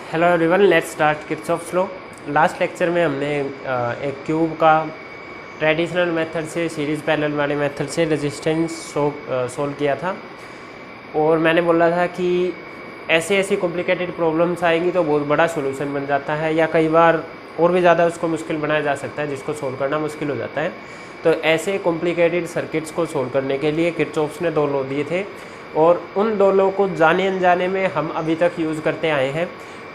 Hello everyone, let's start Kirchhoff's law. Last lecture में हमने एक क्यूब का ट्रेडिशनल मेथड से सीरीज़ पैरेलल वाले मेथड से रेजिस्टेंस सोल्व किया था। और मैंने बोला था कि ऐसे ऐसी कॉम्प्लिकेटेड प्रॉब्लम्स आएंगी तो बहुत बड़ा सॉल्यूशन बन जाता है, या कई बार और भी ज़्यादा उसको मुश्किल बनाया जा सकता है जिसको सोल्व करना मुश्किल हो जाता है। तो ऐसे कॉम्प्लिकेटेड सर्किट्स को सोल्व करने के लिए किर्चॉफ्स ने दो लॉ दिए थे, और उन दो लॉ को जाने अनजाने में हम अभी तक यूज़ करते आए हैं।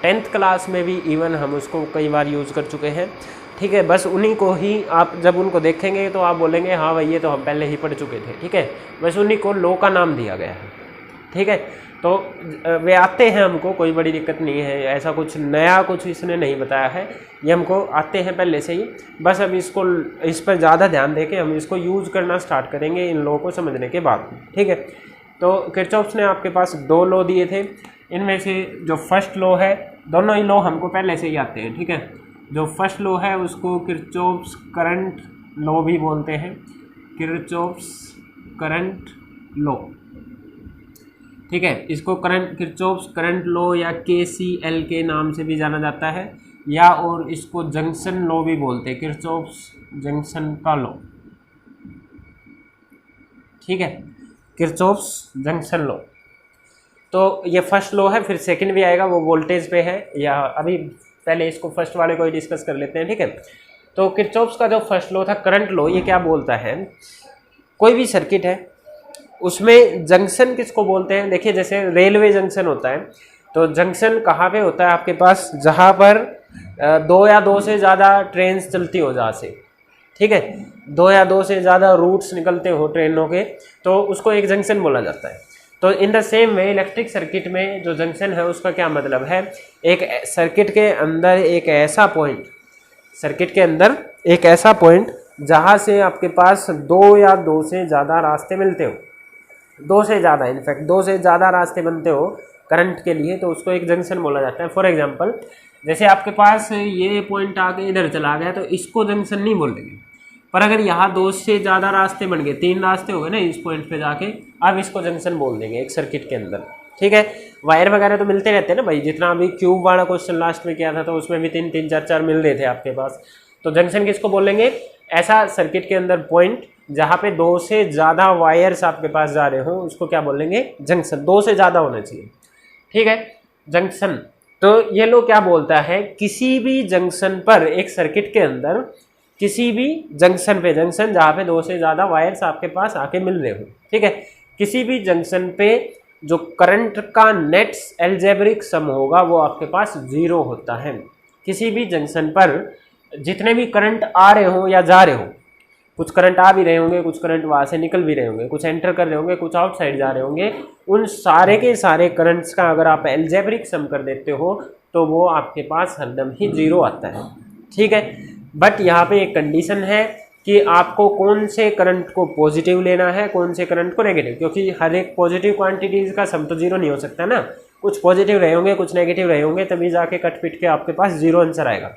10th क्लास में भी इवन हम उसको कई बार यूज़ कर चुके हैं। ठीक है, बस उन्हीं को ही आप जब उनको देखेंगे तो आप बोलेंगे हाँ भाई ये तो हम पहले ही पढ़ चुके थे। ठीक है, बस उन्हीं को लॉ का नाम दिया गया है। ठीक है, तो वे आते हैं, हमको कोई बड़ी दिक्कत नहीं है, ऐसा कुछ नया कुछ इसने नहीं बताया है, ये हमको आते हैं पहले से ही। बस अब इस पर ज़्यादा ध्यान देके हम इसको यूज़ करना स्टार्ट करेंगे इन लॉ को समझने के बाद। ठीक है, तो किर्चॉफ्स ने आपके पास दो लॉ दिए थे, इनमें से जो फर्स्ट लॉ है, दोनों ही लॉ हमको पहले से ही आते हैं। ठीक है, जो फर्स्ट लॉ है उसको किर्चॉफ्स करंट लॉ भी बोलते हैं, किर्चॉफ्स करंट लॉ। ठीक है, इसको किर्चॉफ्स करंट लॉ या KCL के नाम से भी जाना जाता है, या और इसको जंक्शन लॉ भी बोलते हैं, किर्चॉफ्स जंक्शन का लॉ। ठीक है, किर्चॉफ्स जंक्शन लॉ। तो ये फर्स्ट लॉ है, फिर सेकंड भी आएगा, वो वोल्टेज पे है, या अभी पहले इसको फर्स्ट वाले को ही डिस्कस कर लेते हैं। ठीक है, तो किर्चॉफ्स का जो फर्स्ट लॉ था करंट लॉ, ये क्या बोलता है, कोई भी सर्किट है उसमें जंक्शन किसको बोलते हैं। देखिए, जैसे रेलवे जंक्शन होता है, तो जंक्शन कहाँ पे होता है आपके पास, जहाँ पर दो या दो से ज़्यादा ट्रेन चलती हो जहाँ से। ठीक है, दो या दो से ज़्यादा रूट्स निकलते हो ट्रेनों के, तो उसको एक जंक्शन बोला जाता है। तो in the same way electric circuit में जो जंक्शन है उसका क्या मतलब है, एक सर्किट के अंदर एक ऐसा पॉइंट, सर्किट के अंदर एक ऐसा पॉइंट जहाँ से आपके पास दो या दो से ज़्यादा रास्ते मिलते हो, दो से ज़्यादा, इनफैक्ट दो से ज़्यादा रास्ते बनते हो करंट के लिए, तो उसको एक जंक्शन बोला जाता है। फॉर एग्जांपल, जैसे आपके पास ये पॉइंट आके इधर चला गया तो इसको जंक्शन नहीं बोलेंगे, पर अगर यहाँ दो से ज़्यादा रास्ते बन गए, तीन रास्ते हो गए ना इस पॉइंट पे जाके, अब इसको जंक्शन बोल देंगे एक सर्किट के अंदर। ठीक है, वायर वगैरह तो मिलते रहते हैं ना भाई, जितना अभी क्यूब वाला क्वेश्चन लास्ट में किया था तो उसमें भी तीन तीन चार चार मिल रहे थे आपके पास। तो जंक्शन किसको बोलेंगे, ऐसा सर्किट के अंदर पॉइंट जहाँ पे दो से ज़्यादा वायर्स आपके पास जा रहे हो, उसको क्या बोलेंगे, जंक्शन। दो से ज़्यादा होना चाहिए। ठीक है, जंक्शन। तो ये लोग क्या बोलता है, किसी भी जंक्शन पर, एक सर्किट के अंदर किसी भी जंक्शन पे, जंक्शन जहाँ पे दो से ज़्यादा वायर्स आपके पास आके मिल रहे हो, ठीक है, किसी भी जंक्शन पे जो करंट का नेट एल्जेब्रिक सम होगा वो आपके पास 0 होता है। किसी भी जंक्शन पर जितने भी करंट आ रहे हो या जा रहे हो, कुछ करंट आ भी रहे होंगे, कुछ करंट वहाँ से निकल भी रहे होंगे, कुछ एंटर कर रहे होंगे, कुछ आउटसाइड जा रहे होंगे, उन सारे के सारे करंट्स का अगर आप एल्जेब्रिक सम कर देते हो तो वो आपके पास हरदम ही 0 आता है। ठीक है, बट यहाँ पे एक कंडीशन है कि आपको कौन से करंट को पॉजिटिव लेना है, कौन से करंट को नेगेटिव, क्योंकि हर एक पॉजिटिव क्वांटिटीज का सम तो 0 नहीं हो सकता ना, कुछ पॉजिटिव रहे होंगे, कुछ नेगेटिव रहे होंगे, तभी जाके कट पिट के आपके पास 0 आंसर आएगा।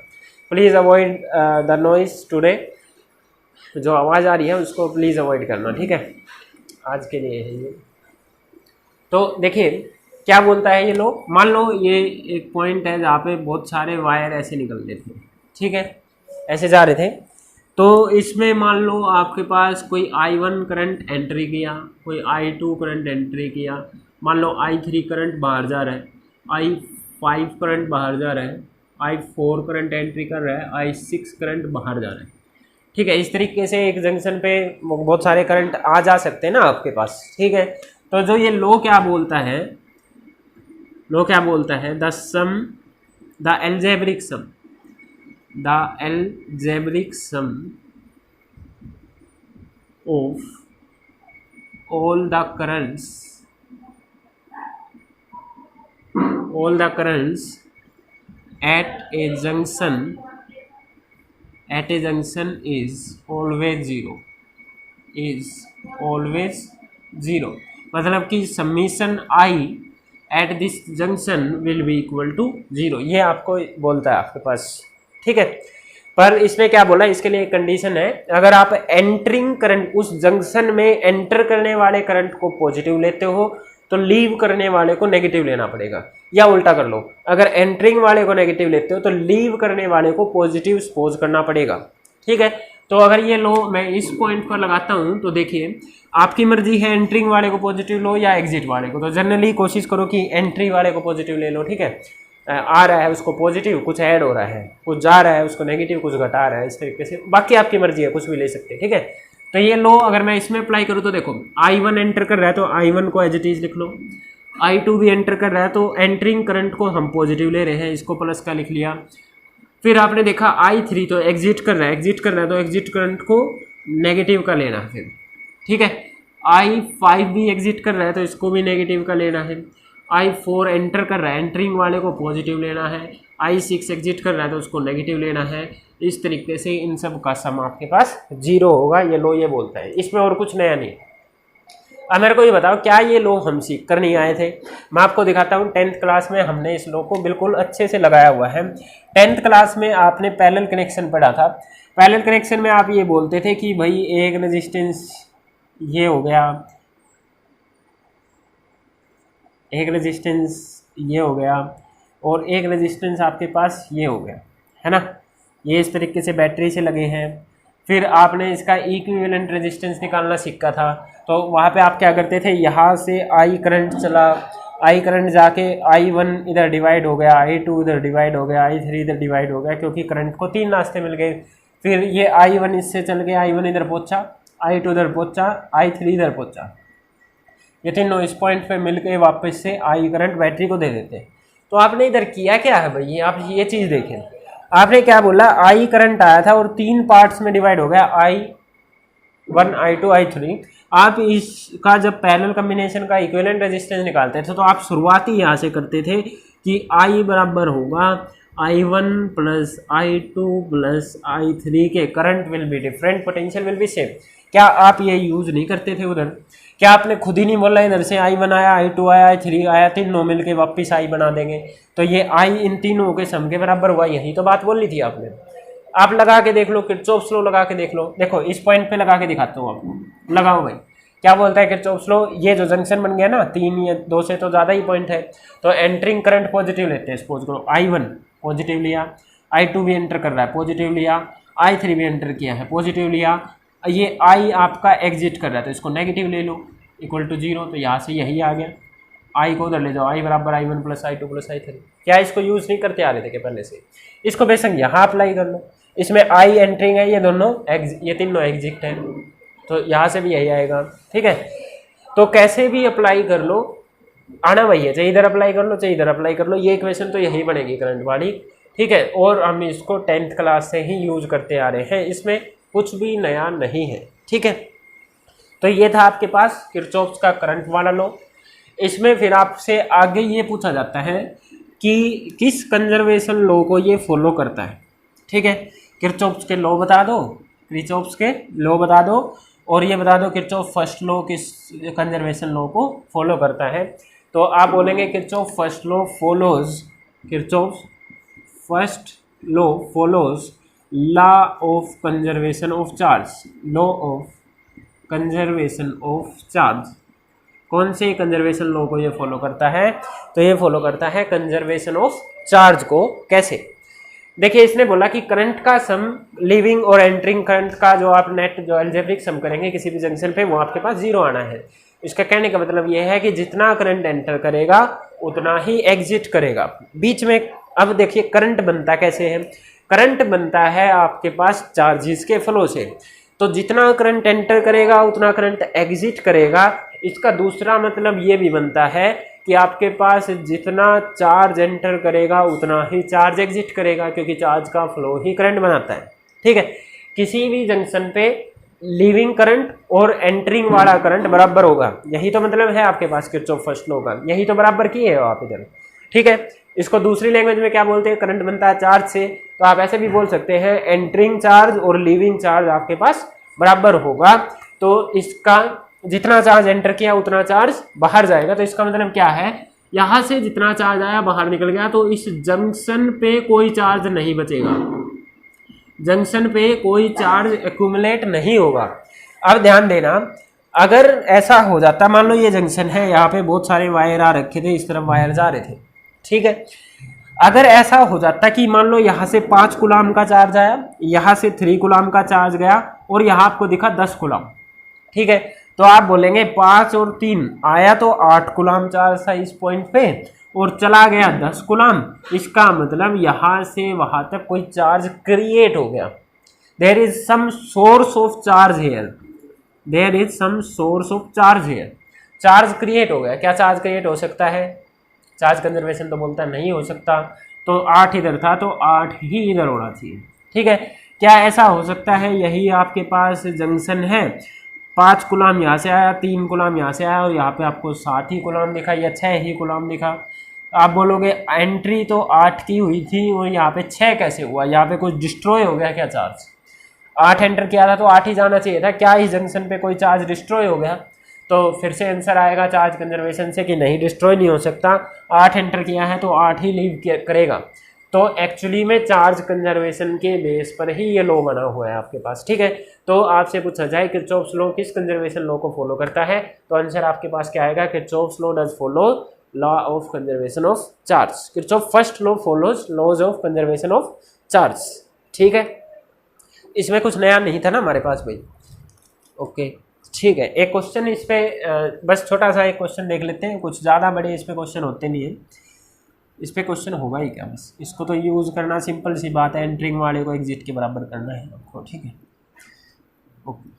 Please avoid the noise today, जो आवाज़ आ रही है उसको प्लीज़ अवॉइड करना। ठीक है, आज के लिए है ये। तो देखिए क्या बोलता है ये लोग, मान लो ये एक पॉइंट है जहाँ पे बहुत सारे वायर ऐसे निकल रहे थे, ठीक है, ऐसे जा रहे थे, तो इसमें मान लो आपके पास कोई I1 करंट एंट्री किया, कोई I2 करंट एंट्री किया, मान लो I3 करंट बाहर जा रहा है, I5 करंट बाहर जा रहा है, I4 करंट एंट्री कर रहा है, I6 करंट बाहर जा रहा है। ठीक है, इस तरीके से एक जंक्शन पे बहुत सारे करंट आ जा सकते हैं ना आपके पास। ठीक है, तो जो ये लो क्या बोलता है, लो क्या बोलता है, the algebraic some, the algebraic sum of all the currents at a junction is always 0, मतलब कि summation I at this junction will be equal to 0, ये आपको बोलता है आपके पास। ठीक है, पर इसमें क्या बोला, इसके लिए एक कंडीशन है, अगर आप एंटरिंग करंट, उस जंक्शन में एंटर करने वाले करंट को पॉजिटिव लेते हो तो लीव करने वाले को नेगेटिव लेना पड़ेगा। या उल्टा कर लो, अगर एंटरिंग वाले को नेगेटिव लेते हो तो लीव करने वाले को पॉजिटिव सपोज करना पड़ेगा। ठीक है, तो अगर ये लो मैं इस पॉइंट पर लगाता हूँ तो देखिए आपकी मर्जी है एंटरिंग वाले को पॉजिटिव लो या एग्जिट वाले को, तो जनरली कोशिश करो कि एंट्री वाले को पॉजिटिव ले लो। ठीक है, आ रहा है उसको पॉजिटिव, कुछ ऐड हो रहा है, कुछ जा रहा है उसको नेगेटिव, कुछ घटा रहा है, इस तरीके से बाकी आपकी मर्जी है, कुछ भी ले सकते हैं। ठीक है, तो ये लो अगर मैं इसमें अप्लाई करूँ तो देखो I1 एंटर कर रहा है तो I1 को एज इट इज लिख लो, I2 भी एंटर कर रहा है तो एंटरिंग करंट को हम पॉजिटिव ले रहे हैं, इसको प्लस का लिख लिया। फिर आपने देखा I3 तो एग्जिट कर रहा है तो एग्जिट करंट को नेगेटिव का लेना है फिर। ठीक है, I5 भी एग्जिट कर रहा है तो इसको भी नेगेटिव का लेना है। I4 एंटर कर रहा है, एंटरिंग वाले को पॉजिटिव लेना है। I6 एग्जिट कर रहा है तो उसको नेगेटिव लेना है। इस तरीके से इन सब का सम आपके पास 0 होगा। ये लो ये बोलता है, इसमें और कुछ नया नहीं। अब मेरे को ये बताओ क्या ये लो हम सीख कर नहीं आए थे? मैं आपको दिखाता हूँ, 10th क्लास में हमने इस लो को बिल्कुल अच्छे से लगाया हुआ है। 10th क्लास में आपने पैरेलल कनेक्शन पढ़ा था। पैरेलल कनेक्शन में आप ये बोलते थे कि भाई एक रेजिस्टेंस ये हो गया, एक रेजिस्टेंस ये हो गया और एक रेजिस्टेंस आपके पास ये हो गया, है ना। ये इस तरीके से बैटरी से लगे हैं। फिर आपने इसका इक्विवेलेंट रेजिस्टेंस निकालना सीखा था, तो वहाँ पे आप क्या करते थे, यहाँ से आई करंट चला, आई करंट जाके I1 इधर डिवाइड हो गया, I2 इधर डिवाइड हो गया, I3 इधर डिवाइड हो गया, क्योंकि करंट को 3 रास्ते मिल गए। फिर ये I1 इससे चल गया, I1 इधर पहुँचा, I2 इधर पहुँचा, I3 इधर पहुँचा, ये तीनों इस पॉइंट पे मिल के वापस से आई करंट बैटरी को दे देते। तो आपने इधर किया क्या है भाई, आप ये चीज़ देखें, आपने क्या बोला, आई करंट आया था और 3 पार्ट्स में डिवाइड हो गया, I1 I2 I3। आप इसका जब पैरेलल कॉम्बिनेशन का इक्विवेलेंट रेजिस्टेंस निकालते थे तो आप शुरुआती यहाँ से करते थे कि I बराबर होगा I1 plus I2 plus I3 के current will be different, potential will be same. क्या आप ये यूज नहीं करते थे उधर? क्या आपने खुद ही नहीं बोला इधर से I1 आया, I2 आया, I3 आया, तीनों मिल के वापिस I बना देंगे, तो ये I इन तीनों के सम के बराबर हुआ, यही तो बात बोली थी आपने। आप लगा के देख लो, किरचॉफ्स लॉ लगा के देख लो। देखो इस पॉइंट पे लगा के दिखाता हूँ आपको, लगाओ भाई। क्या बोलता है किरचॉफ्स लॉ, ये जो जंक्शन बन गया ना, 3 या 2 से तो ज़्यादा ही पॉइंट है, तो एंटरिंग करंट पॉजिटिव लेते हैं। सपोज करो I1 पॉजिटिव लिया, I2 भी एंटर कर रहा है पॉजिटिव लिया, I3 भी एंटर किया है पॉजिटिव लिया, ये I आपका एग्जिट कर रहा है तो इसको नेगेटिव ले लो, इक्वल टू 0। तो यहाँ से यही आ गया, I को उधर ले जाओ, I बराबर I1 plus I2 plus I3। क्या इसको यूज़ नहीं करते आ रहे थे कि पहले से? इसको बेशक यहाँ अप्लाई कर लो, इसमें I एंटरिंग है, ये दोनों ये तीनों एग्जिट है, तो यहाँ से भी यही आएगा। ठीक है, तो कैसे भी अप्लाई कर लो, आना वही है, चाहे इधर अप्लाई कर लो चाहे इधर अप्लाई कर लो, ये इक्वेशन तो यही बनेगी करंट वाली। ठीक है, और हम इसको 10th क्लास से ही यूज करते आ रहे हैं, इसमें कुछ भी नया नहीं है। ठीक है, तो ये था आपके पास किरचॉफ्स का करंट वाला लॉ। इसमें फिर आपसे आगे ये पूछा जाता है कि किस कंजर्वेशन लॉ को ये फॉलो करता है। ठीक है, किरचॉफ्स के लॉ बता दो, किरचॉफ्स के लॉ बता दो, और ये बता दो किरचॉफ फर्स्ट लॉ किस कंजर्वेशन लॉ को फॉलो करता है। तो आप बोलेंगे Kirchhoff first law follows, Kirchhoff first law follows law of conservation of charge, law of conservation of charge. कौन से कंजर्वेशन लॉ को ये फॉलो करता है? तो ये फॉलो करता है कंजर्वेशन ऑफ चार्ज को। कैसे? देखिए, इसने बोला कि करंट का सम लीविंग और एंटरिंग करंट का जो आप नेट जो अलजेब्रिक सम करेंगे किसी भी जंक्शन पे, वो आपके पास 0 आना है। इसका कहने का मतलब ये है कि जितना करंट एंटर करेगा उतना ही एग्जिट करेगा बीच में। अब देखिए करंट बनता कैसे है, करंट बनता है आपके पास चार्जेस के फ्लो से, तो जितना करंट एंटर करेगा उतना करंट एग्जिट करेगा। इसका दूसरा मतलब ये भी बनता है कि आपके पास जितना चार्ज एंटर करेगा उतना ही चार्ज एग्जिट करेगा, क्योंकि चार्ज का फ्लो ही करंट बनाता है। ठीक है, किसी भी जंक्शन पे लीविंग करंट और एंटरिंग वाला करंट बराबर होगा, यही तो मतलब है आपके पास किरचॉफ फर्स्ट लॉ का, यही तो बराबर किए हो आप इधर। ठीक है, इसको दूसरी लैंग्वेज में क्या बोलते हैं, करंट बनता है चार्ज से, तो आप ऐसे भी बोल सकते हैं एंटरिंग चार्ज और लीविंग चार्ज आपके पास बराबर होगा। तो इसका जितना चार्ज एंटर किया उतना चार्ज बाहर जाएगा, तो इसका मतलब क्या है, यहाँ से जितना चार्ज आया बाहर निकल गया, तो इस जंक्शन पे कोई चार्ज नहीं बचेगा, जंक्शन पे कोई चार्ज एक्यूमुलेट नहीं होगा। अब ध्यान देना, अगर ऐसा हो जाता, मान लो ये जंक्शन है, यहाँ पे बहुत सारे वायर आ रखे थे, इस तरफ वायर जा रहे थे, ठीक है। अगर ऐसा हो जाता कि मान लो यहाँ से 5 कूलाम का चार्ज आया, यहाँ से 3 कूलाम का चार्ज गया और यहाँ आपको दिखा 10 कूलाम, ठीक है, तो आप बोलेंगे 5 और 3 आया तो 8 कूलाम चार्ज था इस पॉइंट पे और चला गया 10 कूलाम, इसका मतलब यहाँ से वहां तक कोई चार्ज क्रिएट हो गया। There is some source of charge here, there is some source of charge here, charge create हो गया। क्या चार्ज क्रिएट हो सकता है? चार्ज कंजर्वेशन तो बोलता नहीं हो सकता, तो 8 इधर था तो 8 ही इधर होना चाहिए, ठीक है। क्या ऐसा हो सकता है यही आपके पास जंक्शन है, 5 कूलाम यहाँ से आया, 3 कूलाम यहाँ से आया और यहाँ पे आपको 7 ही कूलाम दिखा या 6 ही कूलाम दिखा, आप बोलोगे एंट्री तो 8 की हुई थी और यहाँ पे 6 कैसे हुआ, यहाँ पे कुछ डिस्ट्रॉय हो गया क्या चार्ज? 8 एंटर किया था तो 8 ही जाना चाहिए था, क्या इस जंक्शन पे कोई चार्ज डिस्ट्रॉय हो गया? तो फिर से आंसर आएगा चार्ज कंजर्वेशन से कि नहीं, डिस्ट्रॉय नहीं हो सकता, 8 एंटर किया है तो 8 ही लीव करेगा। तो एक्चुअली में चार्ज कंजर्वेशन के बेस पर ही ये लॉ बना हुआ है आपके पास, ठीक है। तो आपसे पूछा जाए किरचॉफ्स लॉ किस कंजर्वेशन लॉ को फॉलो करता है, तो आंसर आपके पास क्या आएगा? Kirchhoff's law does follow law of conservation of charge. Kirchhoff first law follows laws of conservation of charge, ठीक है। इसमें कुछ नया नहीं था ना हमारे पास भाई, ओके, ठीक है। एक क्वेश्चन इस पे बस छोटा सा एक क्वेश्चन देख लेते हैं, कुछ ज़्यादा बड़े इस पे क्वेश्चन होते नहीं है, इस पे क्वेश्चन होगा ही क्या, बस इसको तो यूज़ करना सिंपल सी बात है, एंट्रिंग वाले को एग्जिट के बराबर करना है आपको, ठीक है, ओके।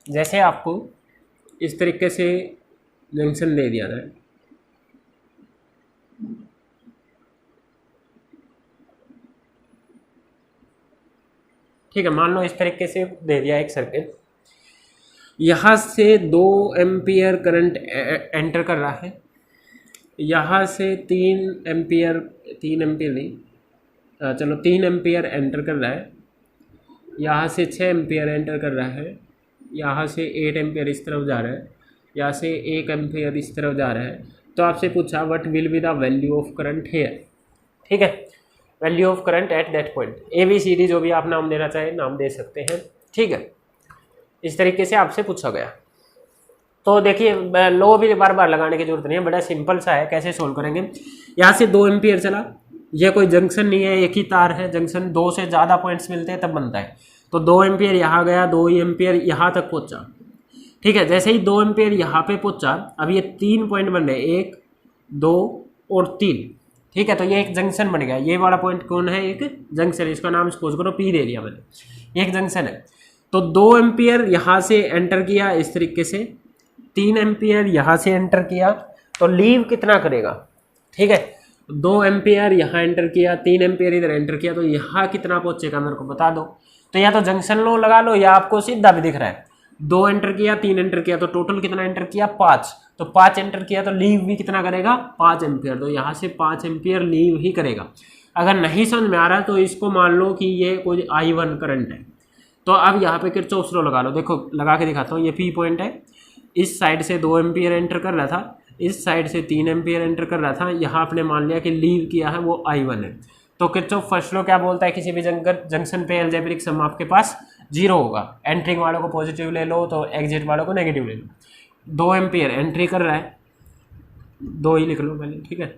जैसे आपको इस तरीके से जंक्शन दे दिया जाए, ठीक है, मान लो इस तरीके से दे दिया एक सर्किट, यहाँ से 2 एम्पियर करंट एंटर कर रहा है, यहाँ से 3 एम्पियर नहीं, चलो 3 एम्पियर एंटर कर रहा है, यहाँ से 6 एम्पियर एंटर कर रहा है, यहाँ से 8 एम्पियर इस तरफ जा रहा है, यहाँ से 1 एम्पियर इस तरफ जा रहा है। तो आपसे पूछा what will be the value of current here, ठीक है, value of current at that point, ABCD जो भी आप नाम देना चाहें नाम दे सकते हैं, ठीक है। इस तरीके से आपसे पूछा गया। तो देखिए लो भी बार बार लगाने की जरूरत नहीं है, बड़ा सिंपल सा है, कैसे सोल्व करेंगे। यहाँ से 2 एम्पियर चला, ये कोई जंक्शन नहीं है, एक ही तार है, जंक्शन 2 से ज़्यादा पॉइंट्स मिलते हैं तब बनता है। तो 2 एम्पियर यहाँ गया, 2 एम्पियर यहाँ तक पहुँचा, ठीक है। जैसे ही 2 एम्पियर यहाँ पे पहुँचा, अब ये 3 पॉइंट बन रहे, 1 2 और 3, ठीक है। तो ये एक जंक्शन बन गया, ये वाला पॉइंट कौन है? एक जंक्शन, इसका नाम सपोज करो P दे दिया मैंने, एक जंक्शन है। तो 2 एम्पियर यहाँ से एंटर किया इस तरीके से, 3 एम्पियर यहाँ से एंटर किया, तो लीव कितना करेगा, ठीक है। 2 एम्पियर यहाँ एंटर किया, 3 एम्पियर इधर एंटर किया, तो यहाँ कितना पहुँचेगा मेरे को बता दो। तो या तो जंक्शन लो लगा लो या आपको सीधा भी दिख रहा है, 2 एंटर किया, 3 एंटर किया, तो टोटल कितना एंटर किया? 5। तो 5 एंटर किया तो लीव भी कितना करेगा? 5 एम्पियर। तो यहाँ से 5 एम्पियर लीव ही करेगा। अगर नहीं समझ में आ रहा तो इसको मान लो कि ये कोई I1 करंट है। तो अब यहाँ पे किरचॉफ्स लॉ लगा लो, देखो लगा के दिखाता हूँ। ये P पॉइंट है, इस साइड से 2 एम्पियर एंटर कर रहा था, इस साइड से 3 एम्पियर एंटर कर रहा था, यहाँ आपने मान लिया कि लीव किया है वो I1 है। तो किरचॉफ फर्स्ट लॉ क्या बोलता है? किसी भी जंक्शन पे अलजेब्रिक सम आपके पास 0 होगा। एंट्रिंग वालों को पॉजिटिव ले लो तो एग्जिट वालों को नेगेटिव ले लो। 2 एम्पियर एंट्री कर रहा है, 2 ही लिख लो पहले, ठीक है,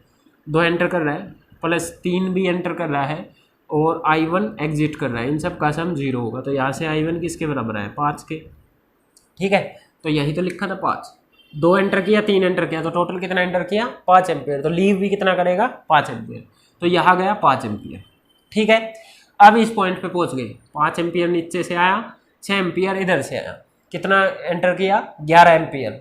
2 एंटर कर रहा है प्लस 3 भी एंटर कर रहा है और I1 एग्जिट कर रहा है, इन सब का सम 0 होगा। तो यहाँ से I1 किसके बराबर है? 5 के, ठीक है। तो यही तो लिखा था 5। 2 एंटर किया, 3 एंटर किया, तो टोटल कितना एंटर किया? 5 एम्पियर। तो लीव भी कितना करेगा? 5 एम्पियर। तो यहाँ गया 5 एम्पियर, ठीक है। अब इस पॉइंट पे पहुँच गए, 5 एम्पियर नीचे से आया, 6 एम्पियर इधर से आया, कितना एंटर किया? 11 ampere.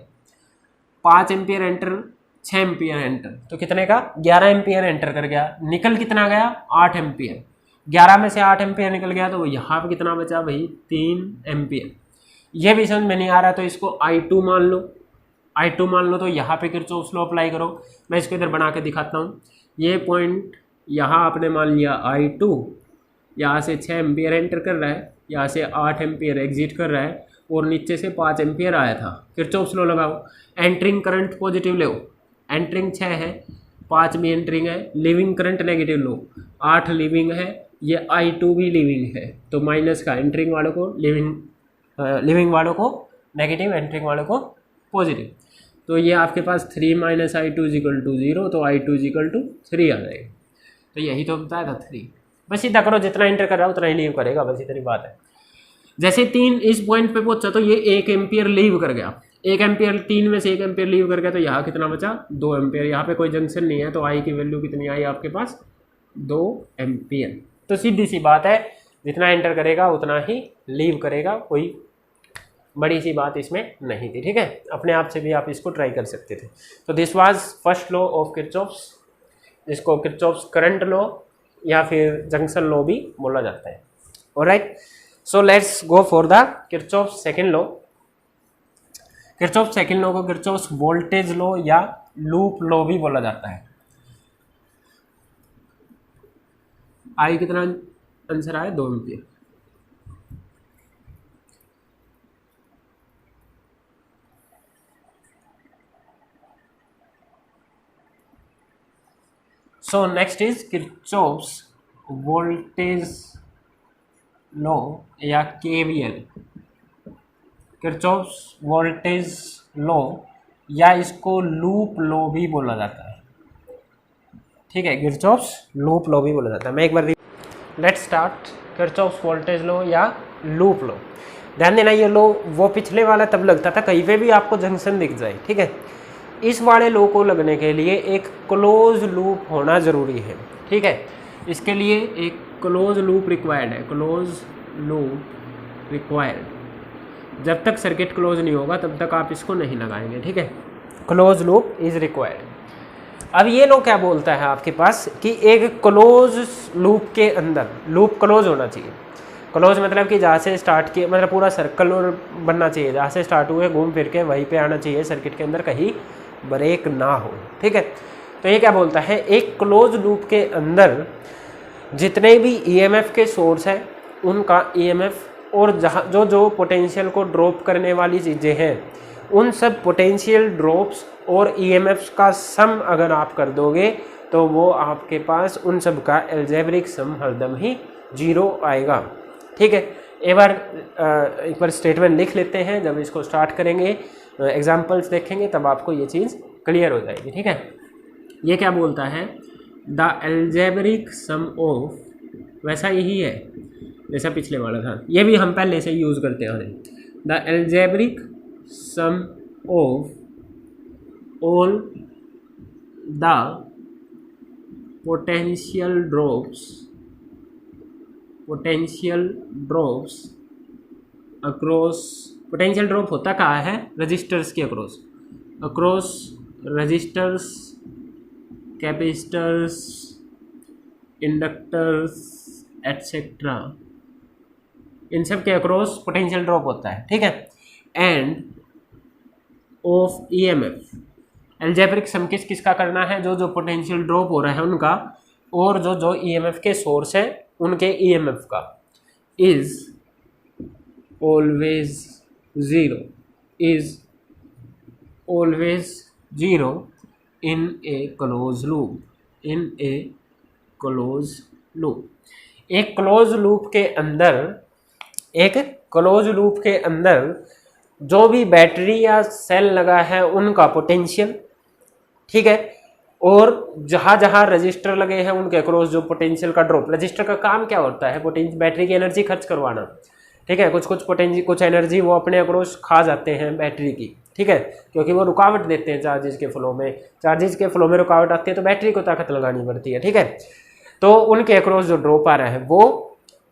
5 ampere enter, 6 ampere enter, तो कितने का? 11 एम्पियर एंटर कर गया। निकल कितना गया? 8 एम्पियर। 11 में से 8 एम्पियर निकल गया, तो यहाँ पे कितना बचा भाई? 3 एम्पियर। ये भी समझ में नहीं आ रहा तो इसको I2 मान लो, I2 मान लो, तो यहाँ पे किरचॉफ्स लॉ अप्लाई करो। मैं इसको इधर बना के दिखाता हूँ। ये पॉइंट यहाँ आपने मान लिया I2, यहाँ से 6 एम्पियर एंटर कर रहा है, यहाँ से 8 एम्पियर एग्जिट कर रहा है और नीचे से 5 एम्पियर आया था। किरचॉफ्स लॉ लगाओ, एंट्रिंग करंट पॉजिटिव ले, एंटरिंग 6 है, 5 भी एंटरिंग है, लिविंग करंट नेगेटिव लो 8 लिविंग है, ये I2 भी लिविंग है, तो माइनस का एंटरिंग वालों को लिविंग वालों को नेगेटिव, एंटरिंग वालों को पॉजिटिव। तो ये आपके पास 3 - I2 = 0, तो I2 = 3 आ जाएगा। तो यही तो बताया था 3। बस सीधा करो, जितना एंटर कर रहा है उतना ही लीव करेगा, बस इतनी बात है। जैसे 3 इस पॉइंट पे पहुंचा तो ये 1 एम्पियर लीव कर गया, 1 एम्पियर 3 में से 1 एम्पियर लीव कर गया, तो यहाँ कितना बचा 2 एम्पियर। यहाँ पे कोई जंक्शन नहीं है तो आई की वैल्यू कितनी आई आपके पास 2 एम्पियर। तो सीधी सी बात है, जितना एंटर करेगा उतना ही लीव करेगा, कोई बड़ी सी बात इसमें नहीं थी। ठीक है, अपने आप से भी आप इसको ट्राई कर सकते थे। तो this was first law of Kirchhoff's, जिसको किरचॉफ्स करंट लॉ या फिर जंक्शन लॉ भी बोला जाता है। Alright, so let's go for the Kirchhoff's second law. Kirchhoff's second law को किरचॉफ्स वोल्टेज लॉ या लूप लॉ भी बोला जाता है। आई कितना आंसर आया 2 ampere. So next is Kirchhoff's voltage law या KVL, Kirchhoff's voltage law या इसको लूप लॉ भी बोला जाता है। ठीक है, Kirchhoff's लूप लॉ भी बोला जाता है। मैं एक बार let's start Kirchhoff's voltage law या लूप लॉ। ध्यान देना, ये लॉ वो पिछले वाला तब लगता था कहीं पे भी आपको जंक्शन दिख जाए। ठीक है, इस वाले लॉ को लगने के लिए एक क्लोज लूप होना ज़रूरी है। ठीक है, इसके लिए एक क्लोज लूप रिक्वायर्ड है, क्लोज लूप रिक्वायर्ड। जब तक सर्किट क्लोज नहीं होगा तब तक आप इसको नहीं लगाएंगे। ठीक है, क्लोज लूप इज़ रिक्वायर्ड। अब ये लॉ क्या बोलता है आपके पास कि एक क्लोज लूप के अंदर लूप क्लोज होना चाहिए। क्लोज मतलब कि जहाँ से स्टार्ट किए, मतलब पूरा सर्कल बनना चाहिए, जहाँ से स्टार्ट हुए घूम फिर के वहीं पे आना चाहिए, सर्किट के अंदर कहीं ब्रेक ना हो। ठीक है, तो ये क्या बोलता है, एक क्लोज लूप के अंदर जितने भी ईएमएफ के सोर्स हैं उनका ईएमएफ और जहाँ जो पोटेंशियल को ड्रॉप करने वाली चीज़ें हैं उन सब पोटेंशियल ड्रॉप्स और ईएमएफ्स का सम अगर आप कर दोगे तो वो आपके पास उन सब का एल्जेब्रिक सम हरदम ही 0 आएगा। ठीक है, एक बार स्टेटमेंट लिख लेते हैं, जब इसको स्टार्ट करेंगे एग्जाम्पल्स देखेंगे तब आपको ये चीज़ क्लियर हो जाएगी। ठीक है, ये क्या बोलता है, द एल्जेब्रिक सम ऑफ, वैसा यही है जैसा पिछले वाला था, ये भी हम पहले से यूज़ करते आ रहे हैं। The algebraic sum of all the potential drops across, potential drop होता कहाँ है, रजिस्टर्स के across resistors, capacitors, inductors etcetera, इन सब के अक्रॉस पोटेंशियल ड्रॉप होता है। ठीक है, and of EMF, algebraic sum किसका करना है, जो पोटेंशियल ड्रॉप हो रहा है उनका, और जो ईएमएफ के सोर्स है उनके ईएमएफ का, is always zero in A close loop. एक क्लोज लूप के अंदर जो भी बैटरी या सेल लगा है उनका पोटेंशियल, ठीक है, और जहाँ रजिस्टर लगे हैं उनके अक्रॉस जो पोटेंशियल का ड्रॉप। रजिस्टर का काम क्या होता है, बैटरी की एनर्जी खर्च करवाना। ठीक है, कुछ एनर्जी वो अपने अक्रॉस खा जाते हैं बैटरी की। ठीक है, क्योंकि वो रुकावट देते हैं चार्जेस के फ्लो में रुकावट आती है तो बैटरी को ताकत लगानी पड़ती है। ठीक है, तो उनके अक्रॉस जो ड्रॉप आ रहा है वो,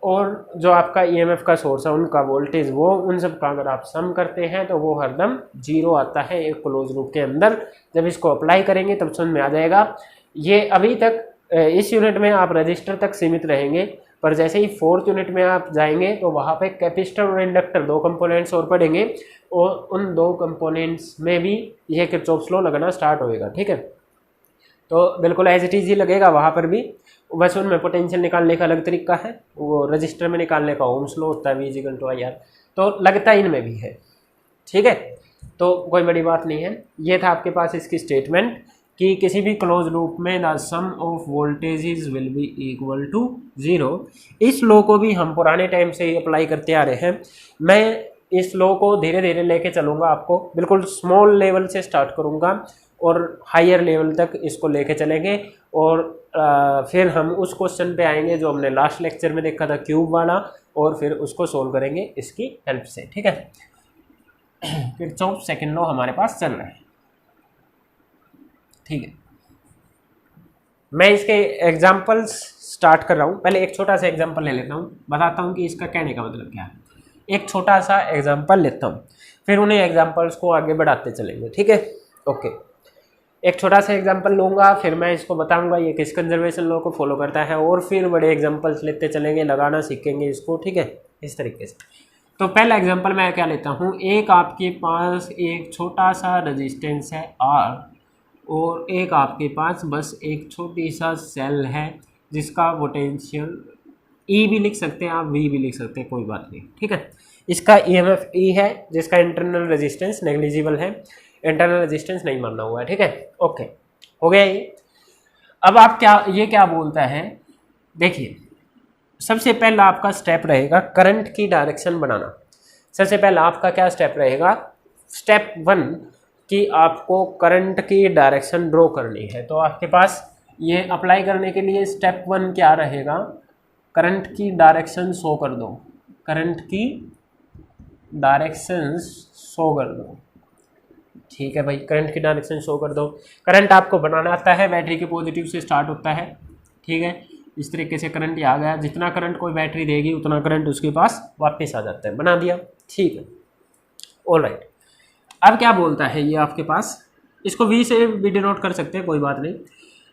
और जो आपका ईएमएफ का सोर्स है उनका वोल्टेज, वो उन सब का अगर आप सम करते हैं तो वो हरदम 0 आता है एक क्लोज लूप के अंदर। जब इसको अप्लाई करेंगे तब समझ में आ जाएगा। ये अभी तक इस यूनिट में आप रजिस्टर तक सीमित रहेंगे, पर जैसे ही 4th यूनिट में आप जाएंगे तो वहाँ पे कैपेसिटर और इंडक्टर 2 कंपोनेंट्स और पढ़ेंगे, और उन 2 कंपोनेंट्स में भी यह किरचॉफ्स लॉ लगना स्टार्ट होएगा। ठीक है, तो बिल्कुल एज इट इज ही लगेगा वहाँ पर भी, बस उनमें पोटेंशियल निकालने का अलग तरीका है, वो रजिस्टर में निकालने का ओम्स लॉ होता है V/IR, तो लगता है इनमें भी है। ठीक है, तो कोई बड़ी बात नहीं है। ये था आपके पास इसकी स्टेटमेंट। कि किसी भी क्लोज लूप में the sum of voltages will be equal to 0। इस लॉ को भी हम पुराने टाइम से ही अप्लाई करते आ रहे हैं। मैं इस लॉ को धीरे धीरे लेके चलूँगा, आपको बिल्कुल स्मॉल लेवल से स्टार्ट करूँगा और हायर लेवल तक इसको लेके चलेंगे और फिर हम उस क्वेश्चन पे आएंगे जो हमने लास्ट लेक्चर में देखा था क्यूब वाला, और फिर उसको सोल्व करेंगे इसकी हेल्प से, ठीक है। किरचॉफ सेकंड लॉ हमारे पास चल रहा है, ठीक है। मैं इसके एग्जांपल्स स्टार्ट कर रहा हूँ। पहले एक छोटा सा एग्जांपल ले लेता हूँ, बताता हूँ कि इसका कहने का मतलब क्या है। एक छोटा सा एग्जांपल लेता हूँ, फिर उन्हें एग्जांपल्स को आगे बढ़ाते चलेंगे, ठीक है। ओके, एक छोटा सा एग्जांपल लूँगा, फिर मैं इसको बताऊँगा ये किस कंजर्वेशन लॉ को फॉलो करता है, और फिर बड़े एग्जांपल्स लेते चलेंगे, लगाना सीखेंगे इसको, ठीक है, इस तरीके से। तो पहला एग्जांपल मैं क्या लेता हूँ, एक आपके पास एक छोटा सा रेजिस्टेंस है R, और एक आपके पास बस एक छोटी सा सेल है जिसका पोटेंशियल E भी लिख सकते हैं आप, V भी लिख सकते हैं, कोई बात नहीं, ठीक है। इसका EMF E है, जिसका इंटरनल रेजिस्टेंस नेग्लिजिबल है, इंटरनल रेजिस्टेंस नहीं मानना हुआ है, ठीक है। ओके, हो गया ये। अब आप ये क्या बोलता है, देखिए सबसे पहला आपका स्टेप रहेगा करंट की डायरेक्शन बनाना। सबसे पहला आपका क्या स्टेप रहेगा, स्टेप 1 कि आपको करंट की डायरेक्शन ड्रॉ करनी है। तो आपके पास ये अप्लाई करने के लिए स्टेप 1 क्या रहेगा, करंट की डायरेक्शन शो कर दो, करंट की डायरेक्शन शो कर दो, ठीक है भाई। करंट की डायरेक्शन शो कर दो। करंट आपको बनाना आता है, बैटरी के पॉजिटिव से स्टार्ट होता है, ठीक है। इस तरीके से करंट आ गया, जितना करंट कोई बैटरी देगी उतना करंट उसके पास वापस आ जाता है, बना दिया, ठीक है, ऑलराइट। अब क्या बोलता है ये आपके पास, इसको V से भी डिनोट कर सकते हैं, कोई बात नहीं।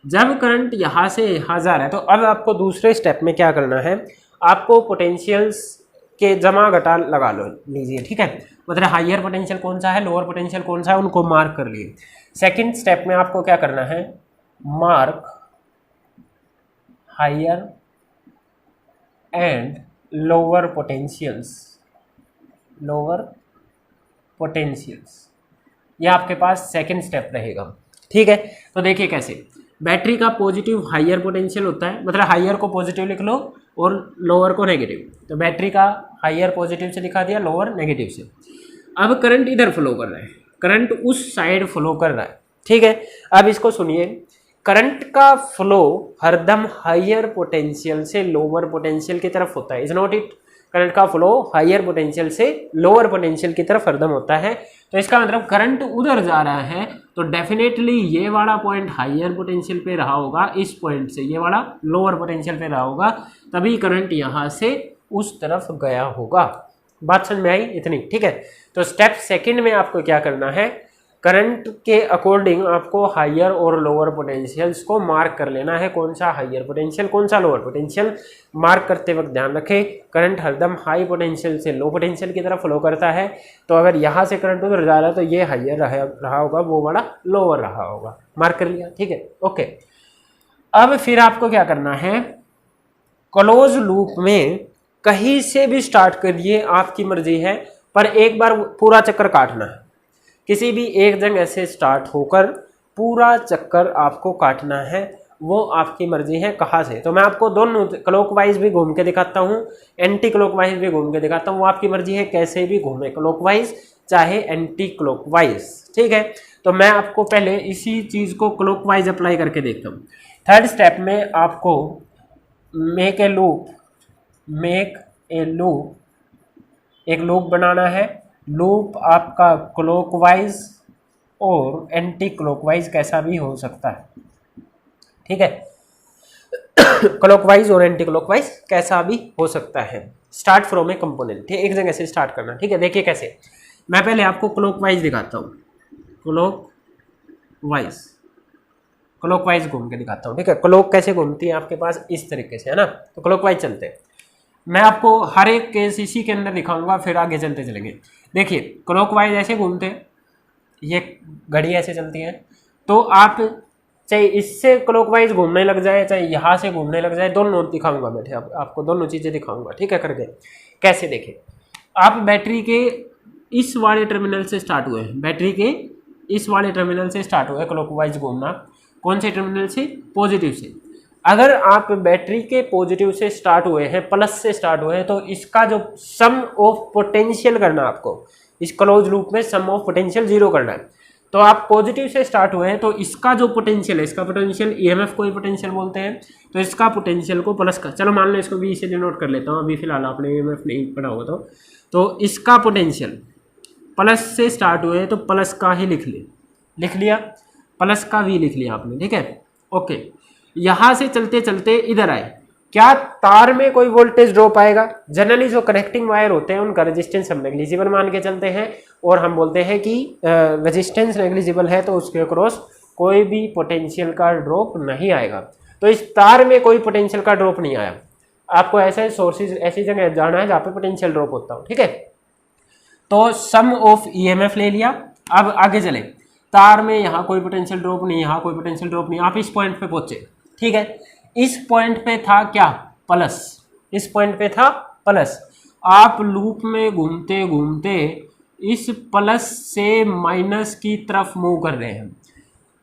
जब करंट यहाँ से यहाँ जा रहा है, तो अब आपको दूसरे स्टेप में क्या करना है, आपको पोटेंशियल्स के जमा घटा लगा लो लीजिए, ठीक है। मतलब हायर पोटेंशियल कौन सा है, लोअर पोटेंशियल कौन सा है, उनको मार्क कर लिए। सेकंड स्टेप में आपको क्या करना है, mark higher and lower potentials, lower potentials, ये आपके पास सेकंड स्टेप रहेगा, ठीक है। तो देखिए कैसे, बैटरी का पॉजिटिव हायर पोटेंशियल होता है, मतलब हायर को पॉजिटिव लिख लो और लोअर को नेगेटिव। तो बैटरी का हायर पॉजिटिव से दिखा दिया, लोअर नेगेटिव से। अब करंट इधर फ्लो कर रहा है, करंट उस साइड फ्लो कर रहा है, ठीक है। अब इसको सुनिए, करंट का फ्लो हरदम हायर पोटेंशियल से लोअर पोटेंशियल की तरफ होता है, इज नॉट इट। करंट का फ्लो हायर पोटेंशियल से लोअर पोटेंशियल की तरफ हरदम होता है। तो इसका मतलब करंट उधर जा रहा है, तो डेफिनेटली ये वाला पॉइंट हायर पोटेंशियल पे रहा होगा, इस पॉइंट से ये वाला लोअर पोटेंशियल पे रहा होगा, तभी करंट यहाँ से उस तरफ गया होगा। बात समझ में आई इतनी, ठीक है। तो स्टेप सेकंड में आपको क्या करना है, करंट के अकॉर्डिंग आपको हायर और लोअर पोटेंशियल्स को मार्क कर लेना है, कौन सा हायर पोटेंशियल कौन सा लोअर पोटेंशियल। मार्क करते वक्त ध्यान रखें, करंट हरदम हाई पोटेंशियल से लो पोटेंशियल की तरफ फ्लो करता है। तो अगर यहाँ से करंट उधर जा रहा है तो ये हायर रहा होगा, वो वाला लोअर रहा होगा, मार्क कर लिया, ठीक है, ओके। अब फिर आपको क्या करना है, क्लोज लूप में कहीं से भी स्टार्ट करिए, आपकी मर्जी है, पर एक बार पूरा चक्कर काटना है। किसी भी एक जगह से स्टार्ट होकर पूरा चक्कर आपको काटना है, वो आपकी मर्जी है कहाँ से। तो मैं आपको दोनों क्लॉकवाइज भी घूम के दिखाता हूँ, एंटी क्लॉकवाइज भी घूम के दिखाता हूँ, वो आपकी मर्जी है कैसे भी घूमे, क्लॉकवाइज चाहे एंटी क्लॉकवाइज, ठीक है। तो मैं आपको पहले इसी चीज़ को क्लॉकवाइज अप्लाई करके देखता हूँ। थर्ड स्टेप में आपको मेक ए लूप, एक लूप बनाना है। लूप आपका क्लॉकवाइज और एंटी क्लॉकवाइज कैसा भी हो सकता है, ठीक है। क्लॉकवाइज और एंटी क्लॉकवाइज कैसा भी हो सकता है। स्टार्ट फ्रॉम ए कंपोनेंट, ठीक, एक जगह से स्टार्ट करना, ठीक है। देखिए कैसे, मैं पहले आपको क्लॉकवाइज दिखाता हूँ, क्लॉकवाइज घूम के दिखाता हूँ, ठीक है। क्लॉक कैसे घूमती है आपके पास, इस तरीके से, है ना। तो क्लॉकवाइज चलते हैं, मैं आपको हर एक केस इसी के अंदर दिखाऊंगा, फिर आगे चलते चलेंगे। देखिए क्लॉकवाइज ऐसे घूमते, ये घड़ी ऐसे चलती है, तो आप चाहे इससे क्लॉकवाइज घूमने लग जाए, चाहे यहाँ से घूमने लग जाए, दोनों दिखाऊंगा मैं, आपको दोनों चीज़ें दिखाऊंगा, ठीक है। करके कैसे देखें, आप बैटरी के इस वाले टर्मिनल से स्टार्ट हुए, बैटरी के इस वाले टर्मिनल से स्टार्ट हुए क्लॉकवाइज घूमना, कौन से टर्मिनल से? पॉजिटिव से। अगर आप बैटरी के पॉजिटिव से स्टार्ट हुए हैं, प्लस से स्टार्ट हुए हैं, तो इसका जो सम ऑफ पोटेंशियल करना है आपको, इस क्लोज लूप में सम ऑफ पोटेंशियल 0 करना है। तो आप पॉजिटिव से स्टार्ट हुए हैं तो इसका जो पोटेंशियल है, इसका पोटेंशियल ईएमएफ को ही पोटेंशियल बोलते हैं, तो इसका पोटेंशियल को प्लस का, चलो मान लो इसको वी से डिनोट कर लेता हूँ, अभी फिलहाल आपने ईएमएफ नहीं पढ़ा होगा तो इसका पोटेंशियल प्लस से स्टार्ट हुए तो प्लस का ही लिख लिया, प्लस का वी लिख लिया आपने, ठीक है। ओके, यहाँ से चलते चलते इधर आए, क्या तार में कोई वोल्टेज ड्रॉप आएगा? जनरली जो कनेक्टिंग वायर होते हैं उनका रेजिस्टेंस हम नेग्लिजिबल मान के चलते हैं, और हम बोलते हैं कि रेजिस्टेंस नेग्लिजिबल है तो उसके अक्रॉस कोई भी पोटेंशियल का ड्रॉप नहीं आएगा। तो इस तार में कोई पोटेंशियल का ड्रॉप नहीं आया। आपको ऐसे सोर्सेज, ऐसी जगह जाना है जहाँ पे पोटेंशियल ड्रॉप होता हो, ठीक है। तो सम ऑफ ईएमएफ ले लिया। अब आगे चले, तार में यहाँ कोई पोटेंशियल ड्रॉप नहीं, यहाँ कोई पोटेंशियल ड्रॉप नहीं, आप इस पॉइंट पे पहुंचे, ठीक है। इस पॉइंट पे था क्या? प्लस। इस पॉइंट पे था प्लस। आप लूप में घूमते घूमते इस प्लस से माइनस की तरफ मूव कर रहे हैं।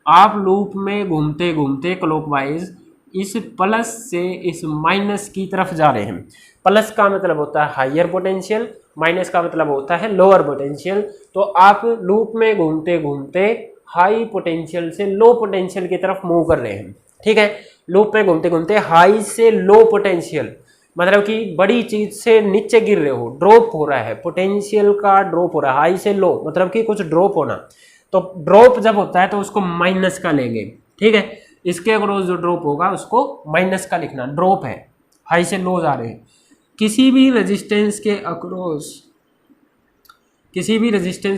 आप लूप में घूमते घूमते क्लॉकवाइज इस प्लस से इस माइनस की तरफ जा रहे हैं। प्लस का मतलब होता है हायर पोटेंशियल, माइनस का मतलब होता है लोअर पोटेंशियल। तो आप लूप में घूमते घूमते हाई पोटेंशियल से लो पोटेंशियल की तरफ मूव कर रहे हैं, ठीक है। लूप में घूमते घूमते हाई से लो पोटेंशियल, मतलब कि बड़ी चीज से नीचे गिर रहे हो, ड्रॉप हो रहा है, पोटेंशियल का ड्रॉप हो रहा है, हाई से लो मतलब कि कुछ ड्रॉप होना। तो ड्रॉप जब होता है तो उसको माइनस का लेंगे, ठीक है। इसके अक्रॉस जो ड्रॉप होगा उसको माइनस का लिखना, ड्रॉप है, हाई से लो जा रहे हैं। किसी भी रेजिस्टेंस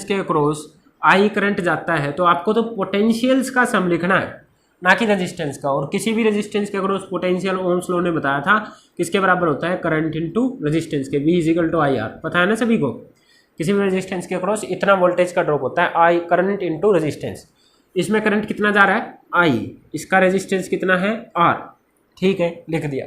के अक्रॉस आई करंट जाता है तो आपको तो पोटेंशियल्स का सम लिखना है, ना कि रेजिस्टेंस का। और किसी भी रेजिस्टेंस के अक्रॉस पोटेंशियल ओम्स लॉ ने बताया था किसके बराबर होता है? करंट इनटू रेजिस्टेंस के, V = IR, पता है ना सभी को। किसी भी रेजिस्टेंस के अक्रॉस इतना वोल्टेज का ड्रॉप होता है, आई करंट इनटू रेजिस्टेंस। इसमें करंट कितना जा रहा है? I, इसका रेजिस्टेंस कितना है? R, ठीक है, लिख दिया।